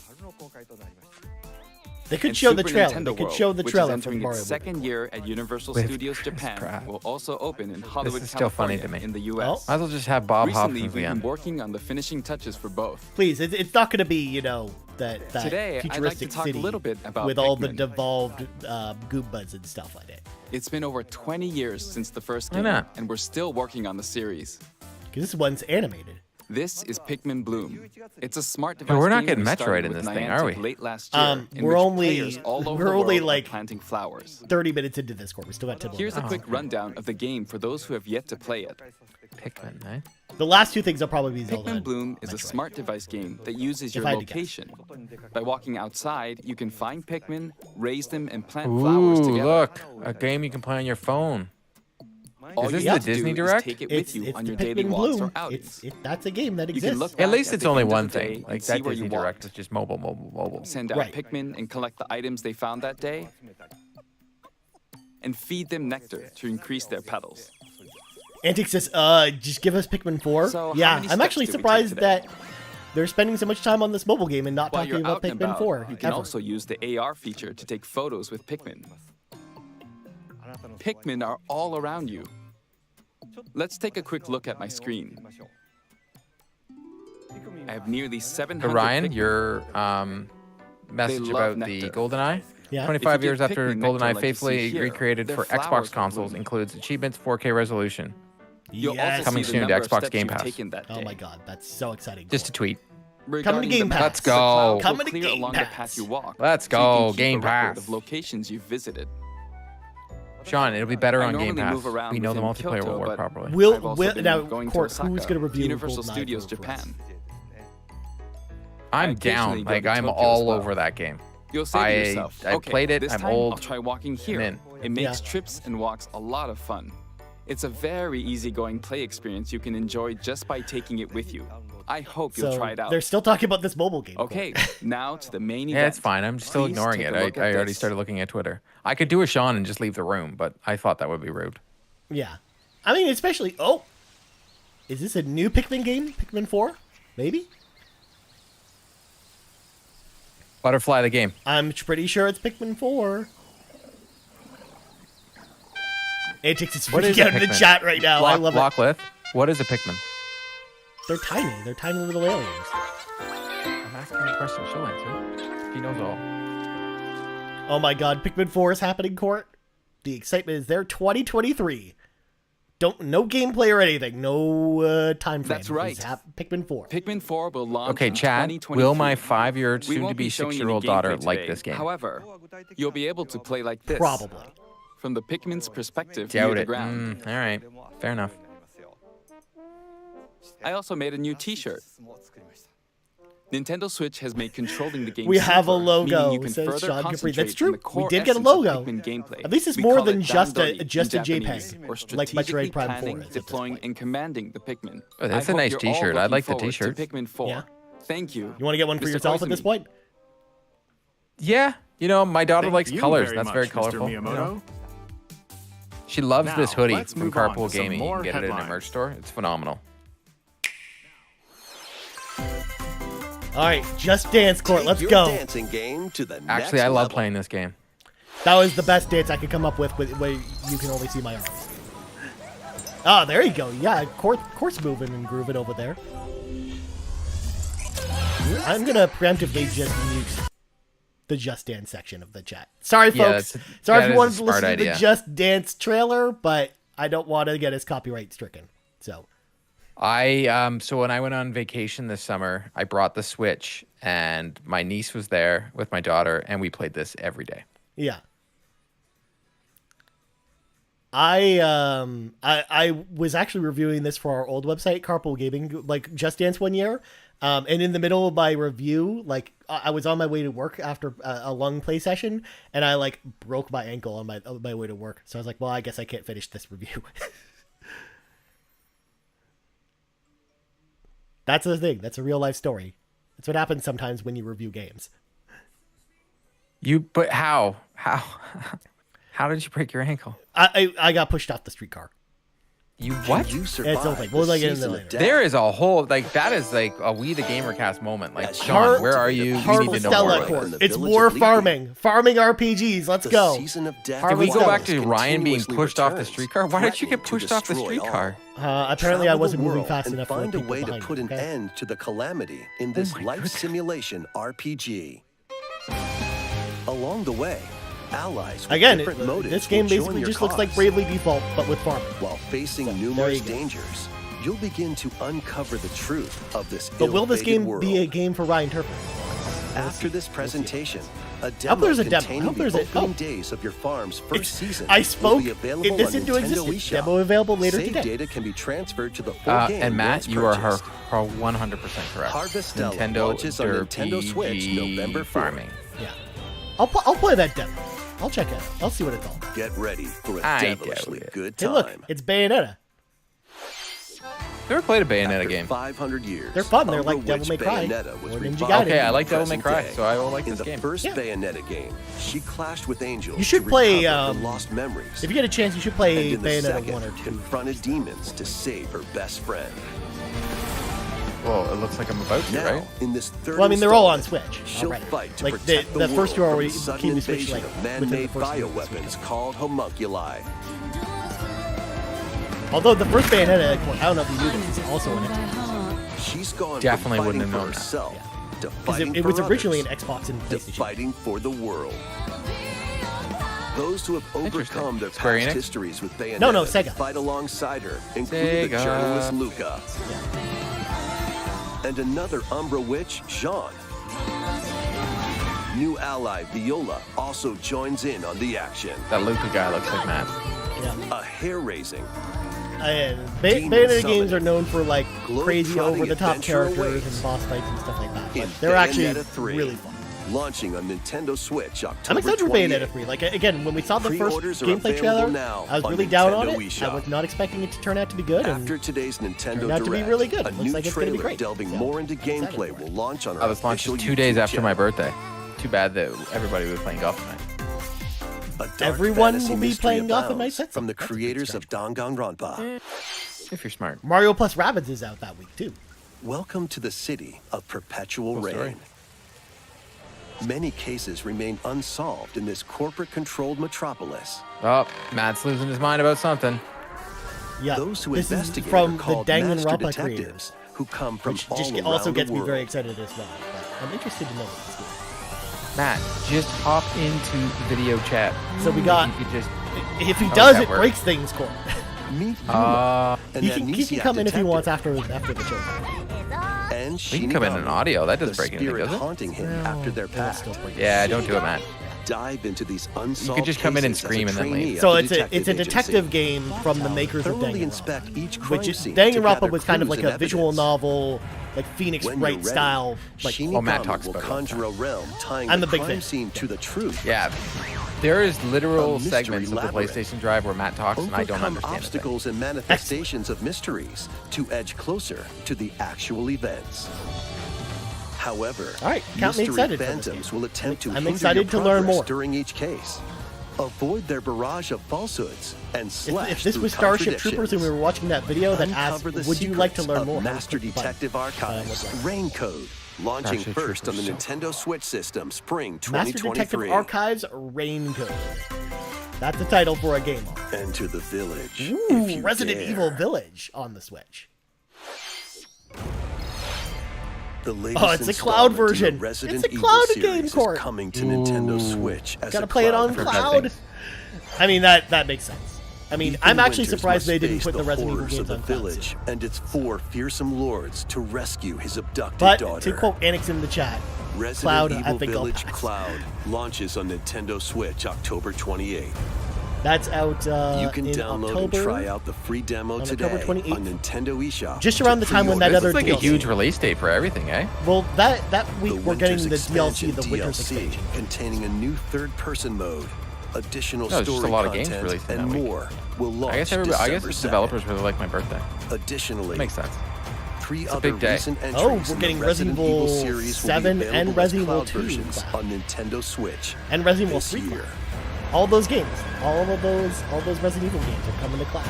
They could And show the Super trailer. Nintendo They could World, show the which trailer is for the entering Mario its movie. second year at Universal With Studios Chris Japan Pratt. will also open in Hollywood, is still funny California to me. in the U.S. Might as well just have Bob Recently, Hopkins we've again. been working on the finishing touches for both. Please, it's not going to be, you know, that Today, I'd like to futuristic talk a city little bit about with all the Pikmin. devolved Goombas and stuff like that. It's been over 20 years since the first Why game, not? and we're still working on the series. Because this one's animated. This is Pikmin Bloom. It's a smart device. But we're not game getting we Metroid started in with this thing, Niantic are we? Late last year, in we're which only- players all over we're the only, world are like, planting flowers. 30 minutes into this court. We still got 10 more Here's a minutes. quick rundown of the game for those who have yet to play it. Pikmin, eh? The last 2 things will probably be Zelda. Pikmin and Bloom is a Metroid. smart device game that uses your I had to guess. location. By walking outside, you can find Pikmin, raise them, and plant flowers Ooh, together. look, a game you can play on your phone. All Is this you the have to Disney do Direct? is take it It's, with you it's on the your daily Pikmin walks Bloom. or outings. That's a game that You exists. can look At back least at it's the only end of one the day thing. and Like see that where you Disney Direct walked. is just mobile. Send out Right. Pikmin and collect the items they found that day, and feed them nectar to increase their petals. Antic says, just give us Pikmin 4. So, how yeah, many I'm steps actually did we take surprised today? that they're spending so much time on this mobile game and not While talking you're about out and Pikmin about, 4. you can ever. also use the AR feature to take photos with Pikmin. Pikmin are all around you. Let's take a quick look at my screen. I have nearly 700 Ryan, Pikmin. your message love about the nectar. GoldenEye. Yeah. 25 If you years give after Pikmin nectar GoldenEye like you faithfully see here, recreated their for flowers Xbox will consoles bloom. includes achievements 4K resolution. You'll Yes. also Coming see the soon to number of Xbox steps Game you've Pass. taken that Oh day. my god, that's so exciting. Just a tweet. Regarding Game the Pass. maps, Let's the go. cloud will Coming to clear Game along Pass. the path you walk. Let's so you can go, keep Game a record Pass. Of locations you've visited. Sean, it'll be better I on Game normally Pass. move around We know the within multiplayer Kyoto, will work but properly. I've Will also been now, going to Court, Osaka, who's going to review Universal GoldenEye Studios for us? Japan. I'm I down. occasionally go Like to I'm Tokyo as all well. over that game. You'll say I- to yourself, I okay, played it, this I'm time old, I'll try walking here. in. It makes Yeah. trips and walks a lot of fun. It's a very easygoing play experience you can enjoy just by taking it with you. I hope you'll So try it out. they're still talking about this mobile game. Okay, now to the main Yeah, event. it's fine. I'm still Please ignoring take it. a look I at already this. started looking at Twitter. I could do a Sean and just leave the room, but I thought that would be rude. Yeah. I mean, especially... Oh! Is this a new Pikmin game? Pikmin 4? Maybe? Butterfly the game. I'm pretty sure it's Pikmin 4. Antix is What is freaking a out in the Pikmin? chat right now. I love it. Locklith. What is a Pikmin? They're tiny. They're tiny little aliens. I'm asking the question. She'll answer. He knows all. Oh my god, Pikmin 4 is happening, Court. The excitement is there. 2023. No gameplay or anything. No time frame. That's right. It's Pikmin 4. Pikmin 4 will launch Okay, in Chad. 2023. Will my 5-year, We won't soon-to-be be showing any 6-year-old gameplay daughter like today. this game? However, you'll be able to play like this. Probably. From the Pikmin's perspective near Doubt the it. ground. All right. Fair enough. I also made a new t-shirt. Nintendo Switch has made controlling the game We have a simpler, logo, meaning you can says further Sean Capri. concentrate That's on true. the core We did get a essence of logo. Pikmin gameplay. At least it's We more call than it just a Dandori in JPEG, Japanese, or like strategically Metroid Prime 4 planning, is at this deploying, point. and commanding the Pikmin. Oh, that's I a hope nice you're all t-shirt. I looking like the forward to t-shirt. Pikmin 4. Yeah. Thank you. You want to get one for Mr. yourself at this Koizumi. point? Yeah, you know, my daughter Thank likes you colors. very That's much, very Mr. colorful. Miyamoto. She loves Now, this hoodie let's from move on Carpool to some Gaming. You more can get it in a headlines. merch store. It's phenomenal. All right, Just Dance Court. Let's Your go. dancing game to the Actually, next I love level. playing this game. That was the best dance I could come up with where you can only see my arms. Oh, there you go. Yeah, course moving and grooving over there. I'm going to preemptively just mute the Just Dance section of the chat. Sorry, Yeah, folks. that Sorry if is you a wanted to smart listen to the idea. Just Dance trailer, but I don't want to get us copyright stricken. So, So when I went on vacation this summer, I brought the Switch, and my niece was there with my daughter, and we played this every day. yeah. I was actually reviewing this for our old website, Carpool Gaming, like Just Dance one year. And in the middle of my review, like I was on my way to work after a long play session, and I like broke my ankle on my way to work. So I was like, well, I guess I can't finish this review. That's the thing. That's a real life story. That's what happens sometimes when you review games. But how? How did you break your ankle? I got pushed off the streetcar. You what? You It's survived okay. We'll the get into season that of later. death. There is a whole that is like a We the GamerCast moment. Like, Yeah, Sean, where are you? We need to know more Stella about Court. this. The It's village more of Leafy. farming RPGs. Let's The go. season of death Did Did we go Stella back to Ryan being continuously pushed off the returns, streetcar? Why did you get threatening to pushed off the destroy all. streetcar? Apparently I Travel wasn't the moving world fast and enough for find a people way to behind put me, an okay? end to the calamity in this my life goodness. simulation RPG. Along the way, allies with Again, different motives this game will join basically your just looks like cause. Bravely Default, but with farming. While facing So, there numerous you go. dangers, you'll begin to uncover the truth of this But will this ill-fated game world. be a game for Ryan Turford? After this presentation, a hope demo there's a demo. I containing hope there's the a- opening oh. days of your farm's first season I will spoke be available it this on into Nintendo existence. eShop. Demo available later Save today. data can be transferred to the full game And Matt, once you are purchased. 100% correct. Harvestella Nintendo launches on Nintendo Switch RPG November 4th. farming. Yeah. I'll play that demo. I'll check it out. I'll see what it's all. Get ready for a I devilishly doubt it. good Hey, time. look, it's Bayonetta. Never played a Bayonetta After game. 500 years, They're fun. They're Umbra like Devil Witch May Cry Bayonetta was or Ninja revived Gaiden. Okay, I in like the Devil May present Cry, day. so I will like In this the game. first Yeah. Bayonetta game, she clashed with angels You should to play, recover her lost memories. If you get a chance, you should and play in the Bayonetta second, 1 or 2. confronted demons to save her best friend. Well, it looks like I'm about to, Now, right? in this third Well, I mean, they're all on installment, Switch She'll already. fight to Like, protect the the first two world already from the sudden came to Switch, invasion like, of within the man-made first year of bioweapons Switch. called homunculi. Although the first Bayonetta, I don't know if you knew this, is also in it. She's gone Definitely from wouldn't fighting have for known that. herself to Because fighting it was for originally an others, Xbox and to PlayStation. fighting for the world. Those who have overcome their Square past Enix? histories with Bayonetta No, Sega. fight alongside her, including the Sega. journalist Luca. And another Umbra witch, Jean. New ally Viola also joins in on the action. That Luca guy looks like Matt. A hair-raising, And Demon Bayonetta Summon. games are known for like crazy Globe-trotting over-the-top adventure characters awaits. and boss fights and stuff like that. in But they're actually Bayonetta 3, really fun. launching on Nintendo Switch October I'm excited for 28th. Bayonetta 3. Like, again, when we saw the first Pre-orders are gameplay available trailer, now I was on really down on Nintendo it. eShop. I was not expecting it to turn out to be good. After And today's Nintendo turned out to be Direct, really good. a Looks new like it's gonna be trailer great. delving So, more into excited gameplay for it. will launch on our Oh, this launches official 2 days YouTube after my channel. birthday. Too bad that everybody was playing golf tonight. A dark Everyone fantasy will be mystery playing golf at abounds my set. from the That's a good creators stretch. of Danganronpa. If you're smart. Mario plus Rabbids is out that week too. Welcome to the city of perpetual Cool story. rain. Many cases remain unsolved in this corporate-controlled metropolis. Oh, Matt's losing his mind about something. Yeah, Those who this is investigate from are the called master Danganronpa detectives creators, who come from which all just around also the gets me world. very excited as well. But I'm interested to know what this is. Matt, just hop into video chat. So we got. You could just. If he How does, does that it work? breaks things, Court. Meet Yuma, an He can amnesiac come in if he detective. wants after the show. And We can come in Shinigami, an audio. That doesn't the break anything, spirit does it? haunting him after their It'll pact. still break Yeah, don't do it, Matt. Dive into these unsolved You could just come in and cases as a scream and then leave. trainee at So the it's a detective detective agency. game from the makers of Thoroughly Danganronpa, inspect each crime which is scene to Danganronpa gather was kind of clues like and a visual evidence. novel, like Phoenix When Wright you're ready, style, like Shinigami Matt talks will about it all the conjure a realm tying I'm the the big crime fan. scene to the truth. Yeah. There is literal A mystery segments of the labyrinth. PlayStation Drive where Matt talks and I don't Overcome understand obstacles and manifestations of mysteries to edge closer to the actual events. However, All right, count me mystery excited for this phantoms game. will attempt to I'm hinder excited your to learn progress more. during each case. Avoid their barrage of falsehoods and slash If this through was Starship Troopers and we were contradictions. watching that video that asked, Uncover the would you like to secrets learn of more? Master That was fun. Detective Archives, That was Rain Code, launching Starship first on the Troopers, Nintendo Switch system, spring Master 2023. Detective Archives Rain Code. That's the title for a game. Enter the village. if Ooh, you Resident dare. Evil Village on the Switch. The latest Oh, it's a cloud installment in the version. Resident It's a Evil cloud series game, is Court. coming to Nintendo Switch as Gotta a play it on version. cloud. I mean, that makes sense. I mean, Ethan I'm actually Winters surprised must they didn't face put the Resident Evil horrors games of the on cloud village system. and its 4 fearsome lords to rescue his abducted But daughter. to quote Anix in the chat, Resident Cloud, I Evil think I'll Village pass. Cloud launches on Nintendo Switch October 28th. That's out You can in download October. and try out the free demo on today October 28th. on Nintendo eShop. Just around the time when that This other is like a DLC. huge release date for everything, eh? Well, that week The we're getting Winter's the DLC, Expansion the Winter's DLC, Expansion. containing a new third-person mode, additional No, there's just story a lot of games content, releasing and that week. more will launch I guess December 2nd. developers really like my birthday. Additionally, Makes sense. 3 It's a other big day. recent entries Oh, we're in the getting Resident Resident Evil Evil series will 7 be and available as Resident Evil cloud 2 versions cloud. on Nintendo Switch And Resident Evil this 3 year. cloud. All those games, all those Resident Evil games are coming to cloud.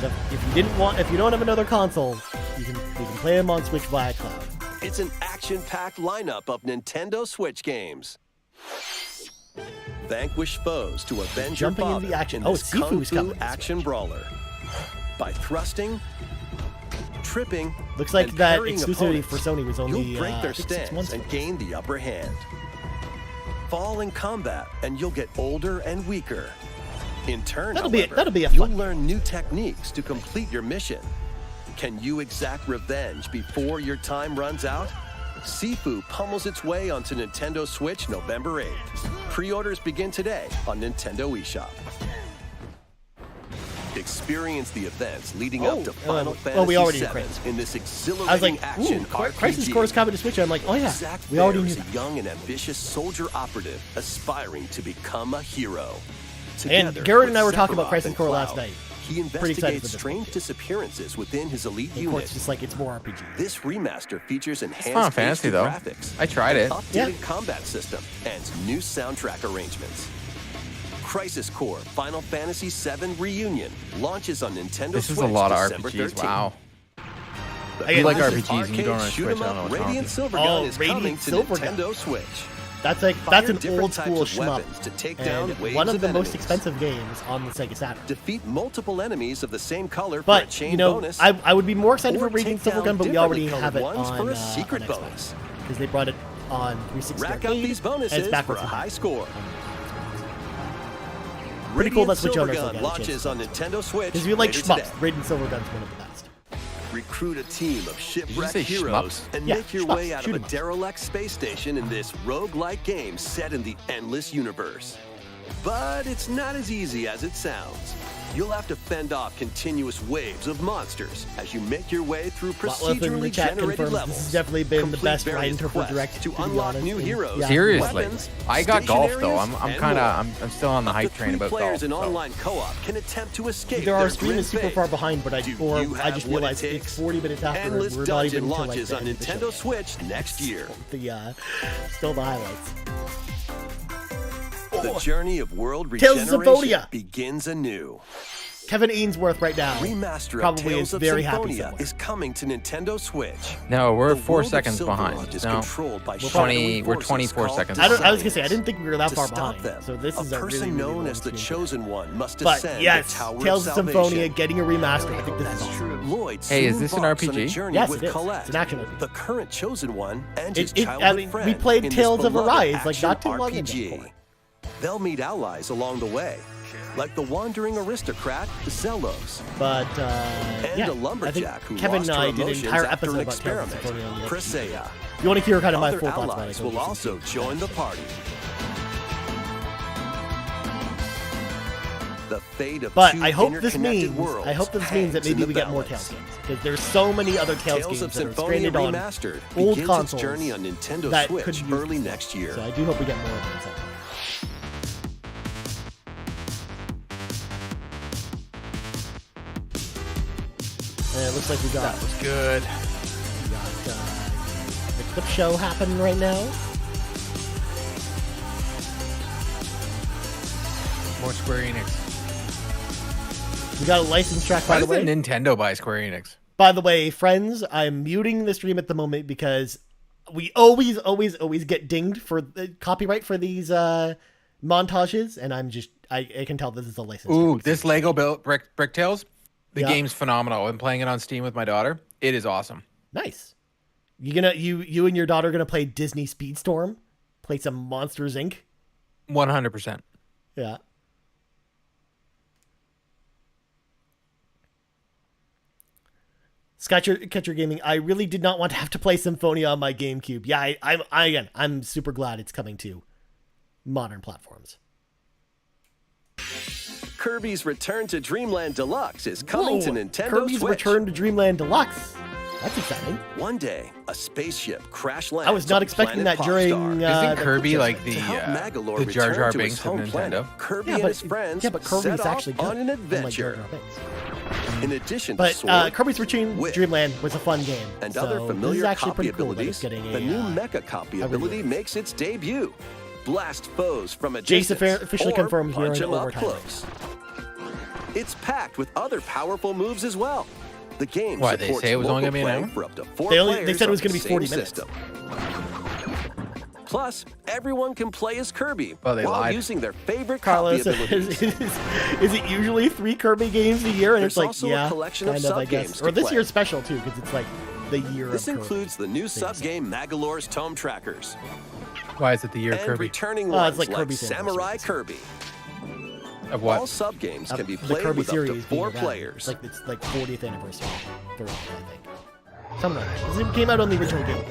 So if you don't have another console, you can play them on Switch via cloud. It's an action-packed lineup of Nintendo Switch games. Vanquish foes to avenge your Jumping into father the action. in Oh, this kung Sifu's fu coming to action Switch. brawler. By thrusting, tripping, Looks like and that parrying exclusivity opponents, for Sony was only you'll break their I think 6 months stance and ago. gain the upper hand. Fall in combat, and you'll get older and weaker. In turn, That'll be a you'll fun learn new techniques to complete your mission. Can you exact revenge before your time runs out? Sifu pummels its way onto Nintendo Switch November 8th. Pre-orders begin today on Nintendo eShop. Experience the events leading up to Final Fantasy we already knew VII Crisis. in this I was exhilarating like, action ooh, RPG. Crisis Core is coming to Switch. I'm like, oh yeah, Zack we already Fair knew is that. a young and ambitious soldier operative aspiring to become a hero. And Together Garrett and I with were talking about Sephiroth Crisis and Core last Cloud, night. He Pretty excited for investigates this strange disappearances within his elite Of course, unit. it's just like it's more RPG. This remaster features enhanced Final Fantasy, HD though. graphics, I tried an it. updated Yeah. combat system, and new soundtrack arrangements. Crisis Core Final Fantasy VII Reunion launches on Nintendo This is Switch a lot of December RPGs. 13th. Wow. The You like classic RPGs and you don't arcade on Switch, shoot 'em I don't know up what's wrong Radiant with Silvergun Oh, is Radiant coming to Silvergun. Nintendo Switch. That's Fire an different old types school of shmup, weapons to take down and waves one of of the most enemies. expensive games on the Sega Saturn. Defeat multiple enemies of the same color for a But chain you know, bonus. I would be more excited or for Radiant take down Silvergun, but we differently already colored have it ones on for a secret on Xbox, bonus. because they brought it on 360 Rack up Arcade, these and bonuses it's for backwards a high compatible. score. Pretty cool Radiant that Switch owners Silvergun will get a chance launches to on play this. Nintendo Switch. Because if you like later shmups, today. Radiant Silvergun's one of the best. Recruit a team of shipwrecked say heroes shmups? and Yeah, make your shmups, way out of shoot a 'em up. derelict space station in this roguelike game set in the endless universe. But it's not as easy as it sounds. You'll have to fend off continuous waves of monsters as you make your way through Lotleth in the procedurally chat generated confirms levels. this has definitely been the Complete best various Ryan Turford quests Direct, to to be unlock honest. new And, heroes. yeah, Seriously, weapons, I got golf station though. areas, I'm and kind more. of I'm still on the Up hype to train 3 about golf. players in so. online co-op can attempt to escape Either our their stream grim is super fate. far behind, but I Do or you I have just what it realized takes? it's 40 minutes after, and Endless we're not even Dungeon until like launches the on end of the show. Nintendo Switch next year. Still the highlights. The journey of world Tales of regeneration Symphonia. begins anew. Kevin Ainsworth right now Remaster probably of Tales is of very happy Symphonia somewhere. is coming to Nintendo Switch. No, we're The 4 world of seconds Silverrun behind. is No, controlled by we're shadowy 24 forces seconds. called I was gonna say I Desires. didn't think we were that To far stop behind. them, So this is a a person really, really known long as the stream. Chosen One must But ascend yes, the Tower Tales of of Salvation. Symphonia getting a remaster. I think this is awesome. Lloyd Hey, is soon this an embarks on a RPG? journey Yes, with it is. Colette, It's an action RPG. the current Chosen One, and his I childhood mean, friend we played in this Tales of beloved Arise like action not too long RPG. ago. They'll meet allies along the way, like the wandering aristocrat Zelos, But and yeah, a lumberjack I who think Kevin lost and her I did an emotions entire after episode an about Tales of experiment. Symphonia on the Xbox. Presea. If you want to hear kind of my Other full thoughts about it, allies go will listen also to join the party. The fate of But two I hope this interconnected means worlds that maybe we get more Tales games, because there's so many other Tales Tales games of that are Symphonia stranded on Remastered old begins consoles its journey on Nintendo that could Switch use early this next one. year. So I do hope we get more of them. And it looks like we got That was good. the clip show happening right now. More Square Enix. We got a license track, Why by the does way. Nintendo buy Square Enix? By the way, friends, I'm muting the stream at the moment because we always get dinged for the copyright for these montages, and I can tell this is a license. Ooh, track. this Lego built Brick Tales. The Yeah. game's phenomenal. I'm playing it on Steam with my daughter. It is awesome. Nice. You and your daughter gonna play Disney Speedstorm? Play some Monsters Inc. 100%. Yeah. Catcher Gaming. I really did not want to have to play Symphonia on my GameCube. Yeah, I'm super glad it's coming to modern platforms. Kirby's Return to Dreamland Deluxe is coming to Nintendo Kirby's Switch. Return to Dreamland Deluxe. That's exciting. One day, a spaceship crash lands I was not on expecting planet that during. Popstar. Isn't Kirby like To help Magalore the Jar Jar return to Binks his of home Nintendo? planet, Kirby and his friends but Kirby's set off actually good. on an Unlike Jar adventure. Jar Binks. In addition to But Sword, Kirby's Return to Wit, Dreamland was a fun game. and so other this is familiar actually copy pretty cool that abilities, it's getting the new a, mecha copy a ability release. makes its debut. Blast foes from a Jace distance, officially or confirmed here punch in 'em up Overtime. close. It's packed with other powerful moves as well. The game Why, they supports say it was only local gonna be an play hour? for up to 4 They players said it was on gonna be the 40 same minutes. system. Plus, everyone can play as Kirby Oh, they while lied. using their favorite Carlos, copy abilities. is it usually 3 Kirby games a year? And There's it's like, also a yeah, collection of kind of, I sub-games guess. to Or this play. year's special, too, because it's like the year This of Kirby. includes the new sub-game Magalore's Tome Trackers Why is it the year of and Kirby? returning Oh, ones it's like like Kirby's Samurai anniversary. Kirby. Of what? All sub-games can be The played Kirby with up to series being 4 around. players. It's like 40th anniversary. 30th, I think. Something like that. It came out on the original game.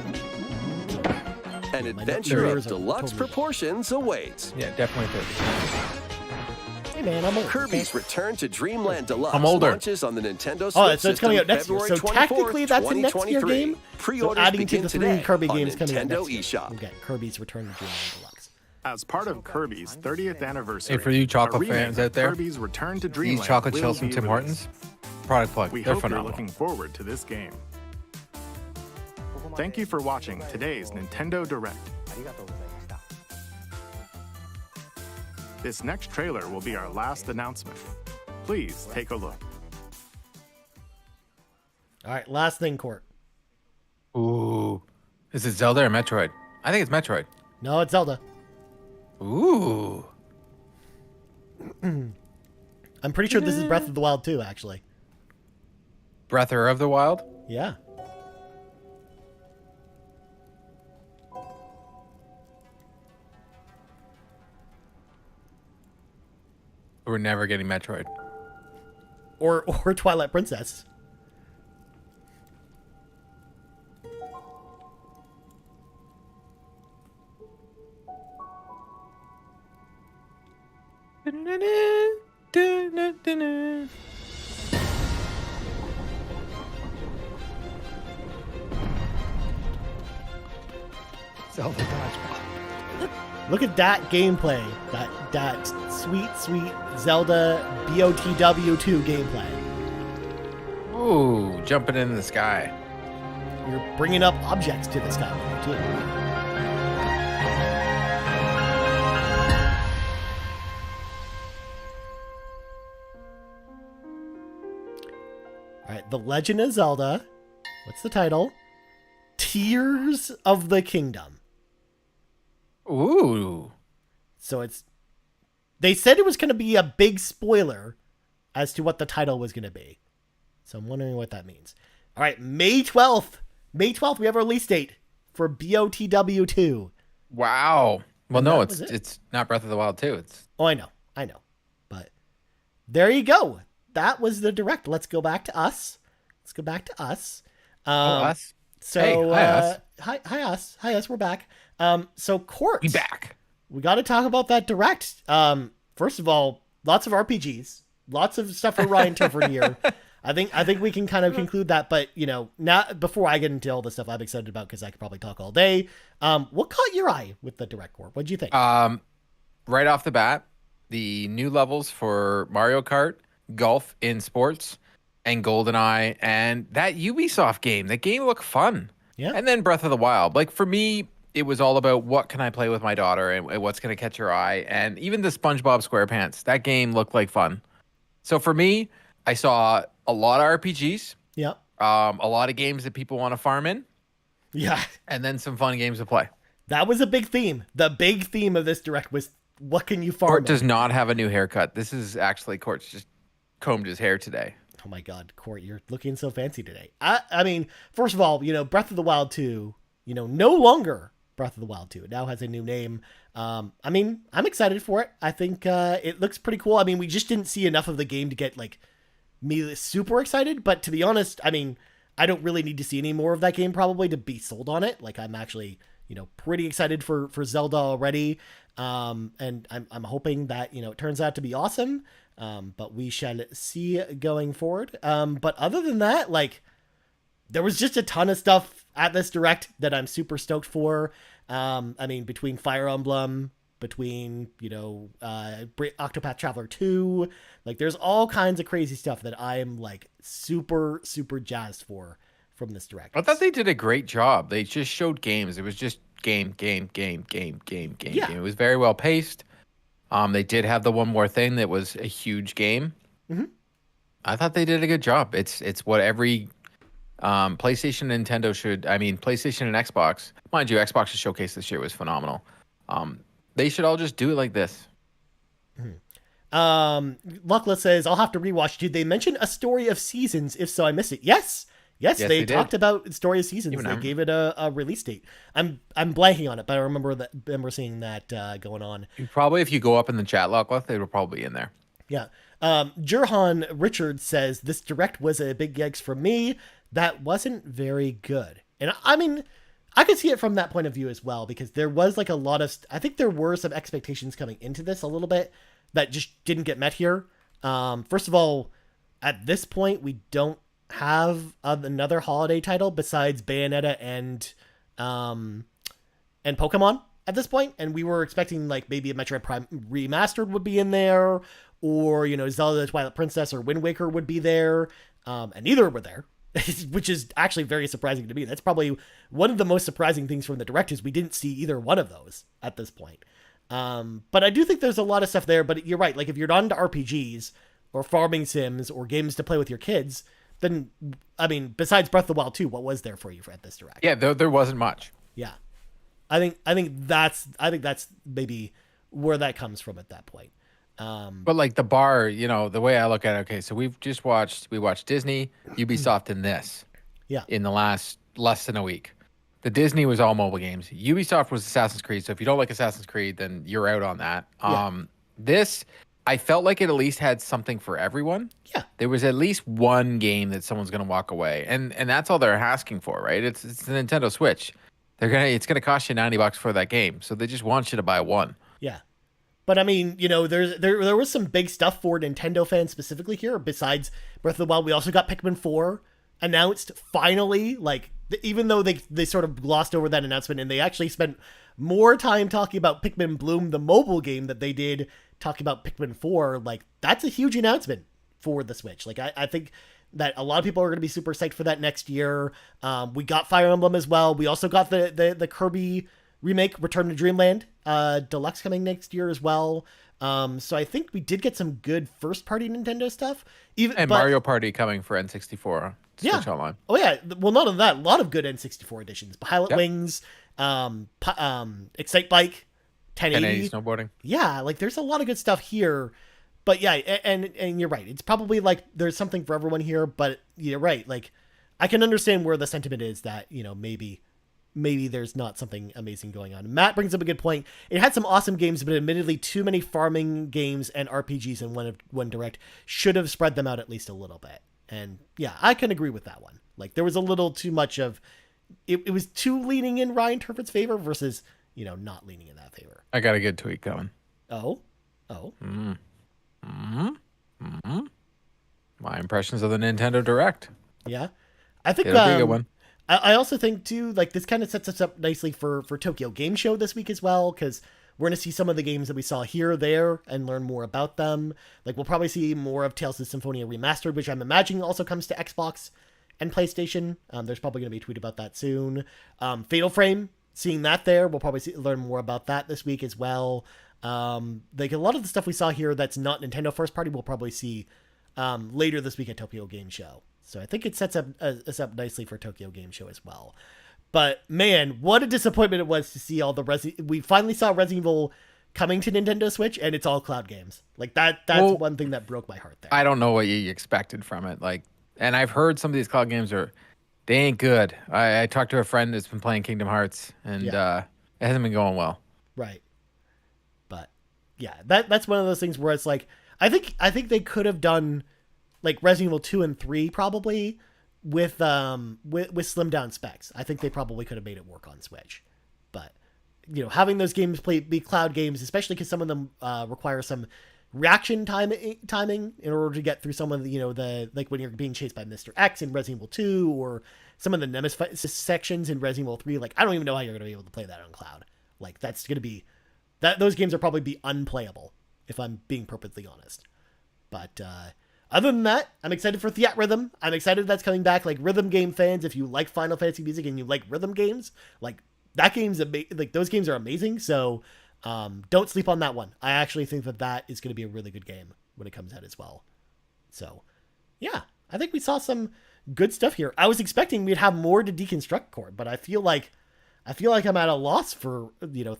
An My adventure ears of are deluxe totally- proportions awaits. Yeah, definitely 30. Hey man, I'm old. Kirby's Return to Dreamland Deluxe I'm older. launches on the Nintendo Switch Oh, so it's system coming out next year. February So 24th, technically that's a next year 2023. game. So Pre-orders adding to begin the 3 today Kirby on games coming out Nintendo next year. eShop. We'll get Kirby's Return to Dreamland Deluxe. As part of Kirby's 30th anniversary, Hey, for you chocolate a remake fans out there, of Kirby's Return to Dreamland These chocolate will chills from be Tim released. Hortons, product plug. We They're hope you're phenomenal. looking forward to this game. Thank you for watching today's Nintendo Direct. This next trailer will be our last announcement. Please take a look. All right, last thing, Court. Ooh. Is it Zelda or Metroid? I think it's Metroid. No, it's Zelda. Ooh. I'm pretty sure this is Breath of the Wild too, actually. Breather of the Wild? Yeah. We're never getting Metroid. Or Twilight Princess. Zelda Dodgeball. Look at that gameplay. That sweet Zelda BOTW2 gameplay. Ooh, jumping in the sky. You're bringing up objects to the sky too. All right, The Legend of Zelda. What's the title? Tears of the Kingdom. Ooh. So they said it was going to be a big spoiler as to what the title was going to be. So I'm wondering what that means. All right, May 12th. May 12th, we have a release date for BOTW2. Wow. Well, no, that was it. it's not Breath of the Wild 2. It's Oh, I know. But there you go. That was the direct. Let's go back to us. us. So, Hey, hi, us. Hi, us. We're back. So, Court. We back. We got to talk about that direct. First of all, lots of RPGs, lots of stuff for Ryan Turford here. I think we can kind of conclude that. But now before I get into all the stuff I'm excited about, because I could probably talk all day. What caught your eye with the Direct Core? What'd you think? Right off the bat, the new levels for Mario Kart, Golf in Sports, and GoldenEye, and that Ubisoft game. That game looked fun. Yeah. And then Breath of the Wild. Like, for me, it was all about what can I play with my daughter and what's going to catch her eye. And even the SpongeBob SquarePants, that game looked like fun. So for me, I saw a lot of RPGs. Yeah. A lot of games that people want to farm in. Yeah. And then some fun games to play. That was a big theme. The big theme of this Direct was, what can you farm? Court does not have a new haircut. This is actually Court's just combed his hair today. Oh my God, Court, you're looking so fancy today. I mean, first of all, Breath of the Wild 2, no longer Breath of the Wild 2. It now has a new name. I mean, I'm excited for it. I think it looks pretty cool. I mean, we just didn't see enough of the game to get me super excited. But to be honest, I mean, I don't really need to see any more of that game probably to be sold on it. I'm actually, pretty excited for Zelda already. And I'm hoping that, it turns out to be awesome. But we shall see going forward. But other than that, there was just a ton of stuff at this Direct that I'm super stoked for. I mean, between Fire Emblem, between, Octopath Traveler 2, there's all kinds of crazy stuff that I am super, super jazzed for from this Direct. I thought they did a great job. They just showed games. It was just game. Yeah. It was very well paced. They did have the one more thing that was a huge game. Mm-hmm. I thought they did a good job. It's what every PlayStation and Nintendo should. I mean, PlayStation and Xbox. Mind you, Xbox's showcase this year was phenomenal. They should all just do it like this. Mm-hmm. Luckless says, I'll have to rewatch. Did they mention a Story of Seasons? If so, I missed it. Yes, they talked about Story of Seasons. They gave it a release date. I'm blanking on it, but I remember seeing that going on. Probably if you go up in the chat, Luckless, they were probably in there. Yeah. Jurhan Richard says, this Direct was a big yikes for me. That wasn't very good. And I mean, I could see it from that point of view as well, because there was a lot of, I think there were some expectations coming into this a little bit that just didn't get met here. First of all, at this point, we don't have another holiday title besides Bayonetta and Pokemon at this point, and we were expecting maybe a Metroid Prime Remastered would be in there, or Zelda the Twilight Princess or Wind Waker would be there, and neither were there, which is actually very surprising to me. That's probably one of the most surprising things from the Direct is we didn't see either one of those at this point. But I do think there's a lot of stuff there. But you're right, if you're not into RPGs or farming sims or games to play with your kids, then, I mean, besides Breath of the Wild 2, what was there for you at this Direct? Yeah, there wasn't much. Yeah. I think that's maybe where that comes from at that point. But the bar, the way I look at it, okay, so we watched Disney, Ubisoft, and this. Yeah. In the last less than a week. The Disney was all mobile games. Ubisoft was Assassin's Creed. So if you don't like Assassin's Creed, then you're out on that. Yeah. This, I felt like it at least had something for everyone. Yeah. There was at least one game that someone's going to walk away. And that's all they're asking for, right? It's the Nintendo Switch. It's going to cost you $90 for that game. So they just want you to buy one. Yeah. But I mean, there was some big stuff for Nintendo fans specifically here. Besides Breath of the Wild, we also got Pikmin 4 announced finally. Even though they sort of glossed over that announcement, and they actually spent more time talking about Pikmin Bloom, the mobile game, that they did talking about Pikmin 4. That's a huge announcement for the Switch. I think that a lot of people are going to be super psyched for that next year. We got Fire Emblem as well. We also got the Kirby remake, Return to Dreamland Deluxe, coming next year as well. So I think we did get some good first-party Nintendo stuff. Mario Party coming for N64. Switch Online. Oh yeah. Well, not only that, a lot of good N64 editions. Pilot Wings, Excite Bike, 1080 snowboarding. Yeah, there's a lot of good stuff here. But yeah, and you're right. It's probably there's something for everyone here. But you're right. I can understand where the sentiment is that maybe there's not something amazing going on. Matt brings up a good point. It had some awesome games, but admittedly too many farming games and RPGs in one Direct. Should have spread them out at least a little bit. And yeah, I can agree with that one. There was a little too much of it was too leaning in Ryan Turford's favor versus not leaning in that favor. I got a good tweet going. Oh. My impressions of the Nintendo Direct. Yeah. I think It'll be a good one. I also think too, like this kind of sets us up nicely for Tokyo Game Show this week as well, because we're going to see some of the games that we saw here, there, and learn more about them. Like we'll probably see more of Tales of Symphonia Remastered, which I'm imagining also comes to Xbox and PlayStation. There's probably going to be a tweet about that soon. Fatal Frame, seeing that there, we'll probably learn more about that this week as well. Like a lot of the stuff we saw here that's not Nintendo first party, we'll probably see later this week at Tokyo Game Show. So I think it sets us up nicely for Tokyo Game Show as well. But man, what a disappointment it was to see all the we finally saw Resident Evil coming to Nintendo Switch, and it's all cloud games. Like that's one thing that broke my heart there. I don't know what you expected from it. Like, and I've heard some of these cloud games they ain't good. I talked to a friend that's been playing Kingdom Hearts, and it hasn't been going well. Right. But yeah, that's one of those things where it's like I think they could have done like Resident Evil 2 and 3 probably with slimmed down specs. I think they probably could have made it work on Switch. But having those games be cloud games, especially because some of them require some reaction timing in order to get through some of the the like when you're being chased by Mr. X in Resident Evil 2 or some of the Nemesis sections in Resident Evil 3. Like I don't even know how you're going to be able to play that on cloud. Like that's going to be those games are probably be unplayable if I'm being perfectly honest. But other than that, I'm excited for Theatrhythm. I'm excited that's coming back. Like rhythm game fans, if you like Final Fantasy music and you like rhythm games, like that game's like those games are amazing. So don't sleep on that one. I actually think that is going to be a really good game when it comes out as well. So yeah, I think we saw some good stuff here. I was expecting we'd have more to deconstruct, Court, but I feel like I'm at a loss for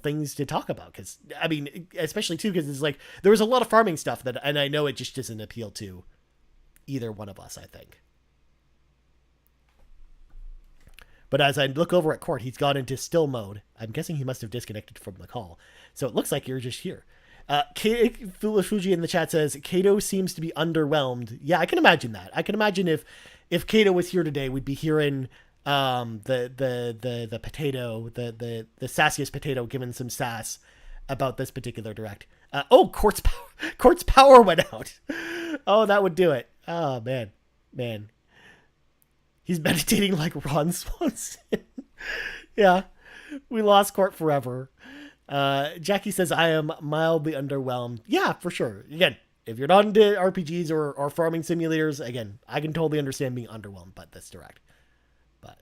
things to talk about, because I mean, especially too because it's like there was a lot of farming stuff and I know it just doesn't appeal to either one of us, I think. But as I look over at Court, he's gone into still mode. I'm guessing he must have disconnected from the call. So it looks like you're just here. Fuji in the chat says, Caito seems to be underwhelmed. Yeah, I can imagine that. I can imagine if Caito was here today, we'd be hearing the potato, the sassiest potato giving some sass about this particular direct. Court's power went out. Oh, that would do it. Oh, man. He's meditating like Ron Swanson. Yeah, we lost Court forever. Jackie says, I am mildly underwhelmed. Yeah, for sure. Again, if you're not into RPGs or farming simulators, again, I can totally understand being underwhelmed by this direct. But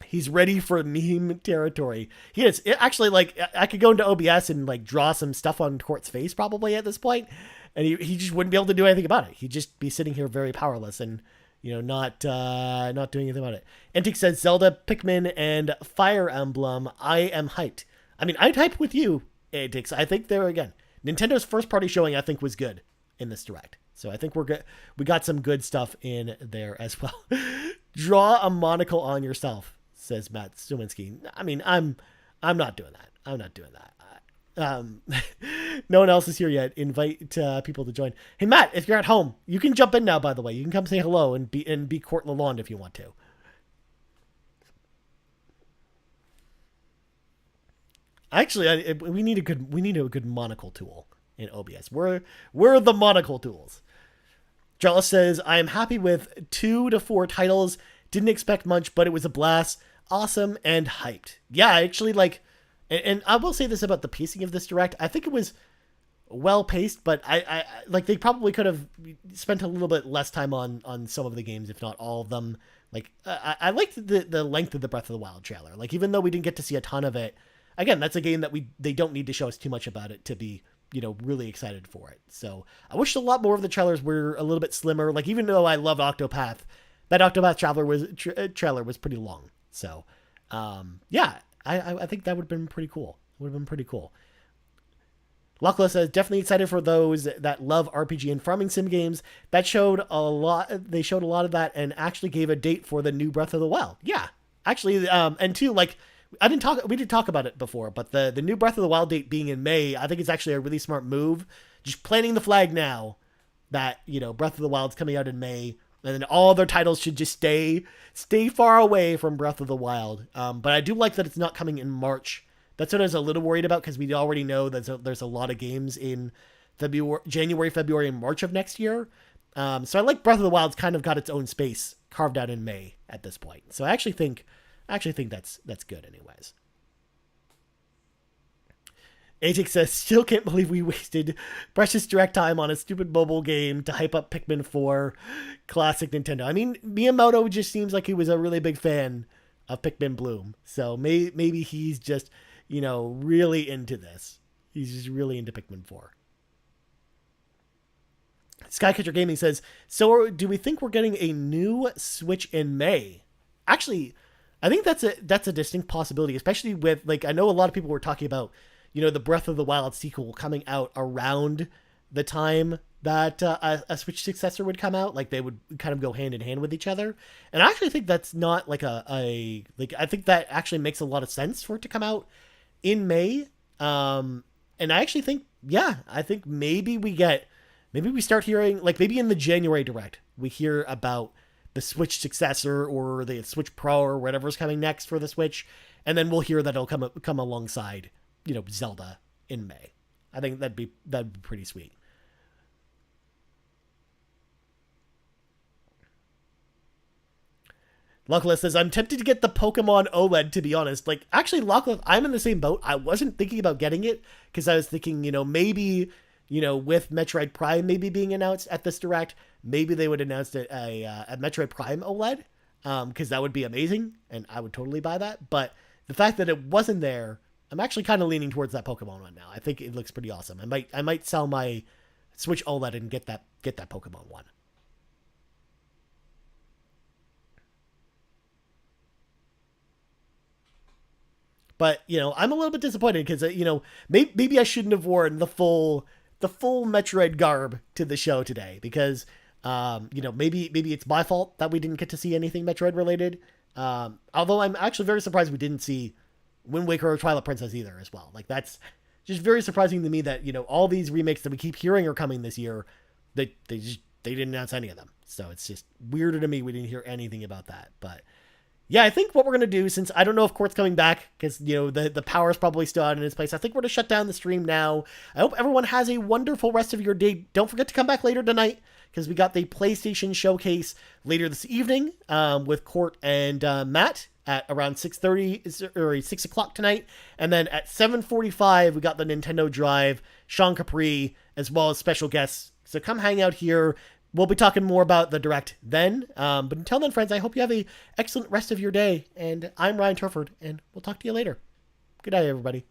he's ready for meme territory. He is. Actually, like, I could go into OBS and like draw some stuff on Court's face probably at this point, and he just wouldn't be able to do anything about it. He'd just be sitting here very powerless and not doing anything about it. Antic says Zelda, Pikmin, and Fire Emblem. I am hyped. I mean, I'd hype with you, Antics. I think Nintendo's first party showing I think was good in this direct. So I think we're good. We got some good stuff in there as well. Draw a monocle on yourself, says Matt Stuminski. I mean, I'm not doing that. I'm not doing that. No one else is here yet. Invite people to join. Hey Matt, if you're at home, you can jump in now. By the way, you can come say hello and be Court Lalonde if you want to. Actually, we need a good monocle tool in OBS. We're the monocle tools. Jealous says, I am happy with 2 to 4 titles. Didn't expect much, but it was a blast. Awesome and hyped. Yeah, I actually like. And I will say this about the pacing of this direct. I think it was well paced, but I like they probably could have spent a little bit less time on some of the games, if not all of them. Like I liked the length of the Breath of the Wild trailer. Like even though we didn't get to see a ton of it, again, that's a game that they don't need to show us too much about it to be really excited for it. So I wish a lot more of the trailers were a little bit slimmer. Like even though I love Octopath, that Octopath Traveler trailer was pretty long. So yeah. I think that would have been pretty cool. It would have been pretty cool. Lachla says, definitely excited for those that love RPG and farming sim games. That showed a lot. They showed a lot of that and actually gave a date for the new Breath of the Wild. Yeah, actually. And two, like, we did talk about it before, but the new Breath of the Wild date being in May, I think it's actually a really smart move. Just planting the flag now that, Breath of the Wild's coming out in May. And then all their titles should just stay far away from Breath of the Wild. But I do like that it's not coming in March. That's what I was a little worried about, because we already know that there's a lot of games in January, February, and March of next year. So I like Breath of the Wild's kind of got its own space carved out in May at this point. So I actually think that's good anyways. Atik says, still can't believe we wasted precious direct time on a stupid mobile game to hype up Pikmin 4. Classic Nintendo. I mean, Miyamoto just seems like he was a really big fan of Pikmin Bloom. So maybe he's just, really into this. He's just really into Pikmin 4. Skycatcher Gaming says, so do we think we're getting a new Switch in May? Actually, I think that's a distinct possibility, especially with, I know a lot of people were talking about, the Breath of the Wild sequel coming out around the time that a Switch successor would come out. Like, they would kind of go hand in hand with each other. And I actually think that's not I think that actually makes a lot of sense for it to come out in May. And I actually think, I think maybe we start hearing, maybe in the January Direct, we hear about the Switch successor or the Switch Pro or whatever's coming next for the Switch. And then we'll hear that it'll come alongside, Zelda in May. I think that'd be pretty sweet. Luckless says, I'm tempted to get the Pokemon OLED, to be honest. Actually, Luckless, I'm in the same boat. I wasn't thinking about getting it because I was thinking, maybe, with Metroid Prime maybe being announced at this Direct, maybe they would announce a Metroid Prime OLED, because that would be amazing, and I would totally buy that. But the fact that it wasn't there, I'm actually kind of leaning towards that Pokemon one now. I think it looks pretty awesome. I might sell my Switch OLED and get that Pokemon one. But, I'm a little bit disappointed because, maybe I shouldn't have worn the full Metroid garb to the show today because, maybe it's my fault that we didn't get to see anything Metroid related. Although I'm actually very surprised we didn't see Wind Waker or Twilight Princess either as well. That's just very surprising to me that, all these remakes that we keep hearing are coming this year, they didn't announce any of them. So it's just weirder to me we didn't hear anything about that. But yeah, I think what we're going to do, since I don't know if Court's coming back, because, the power's probably still out in its place, I think we're going to shut down the stream now. I hope everyone has a wonderful rest of your day. Don't forget to come back later tonight, because we got the PlayStation Showcase later this evening with Court and Matt at around 6:30 or 6 o'clock tonight. And then at 7:45, we got the Nintendo Drive, Sean Capri, as well as special guests. So come hang out here. We'll be talking more about the Direct then. But until then, friends, I hope you have an excellent rest of your day. And I'm Ryan Turford, and we'll talk to you later. Good night, everybody.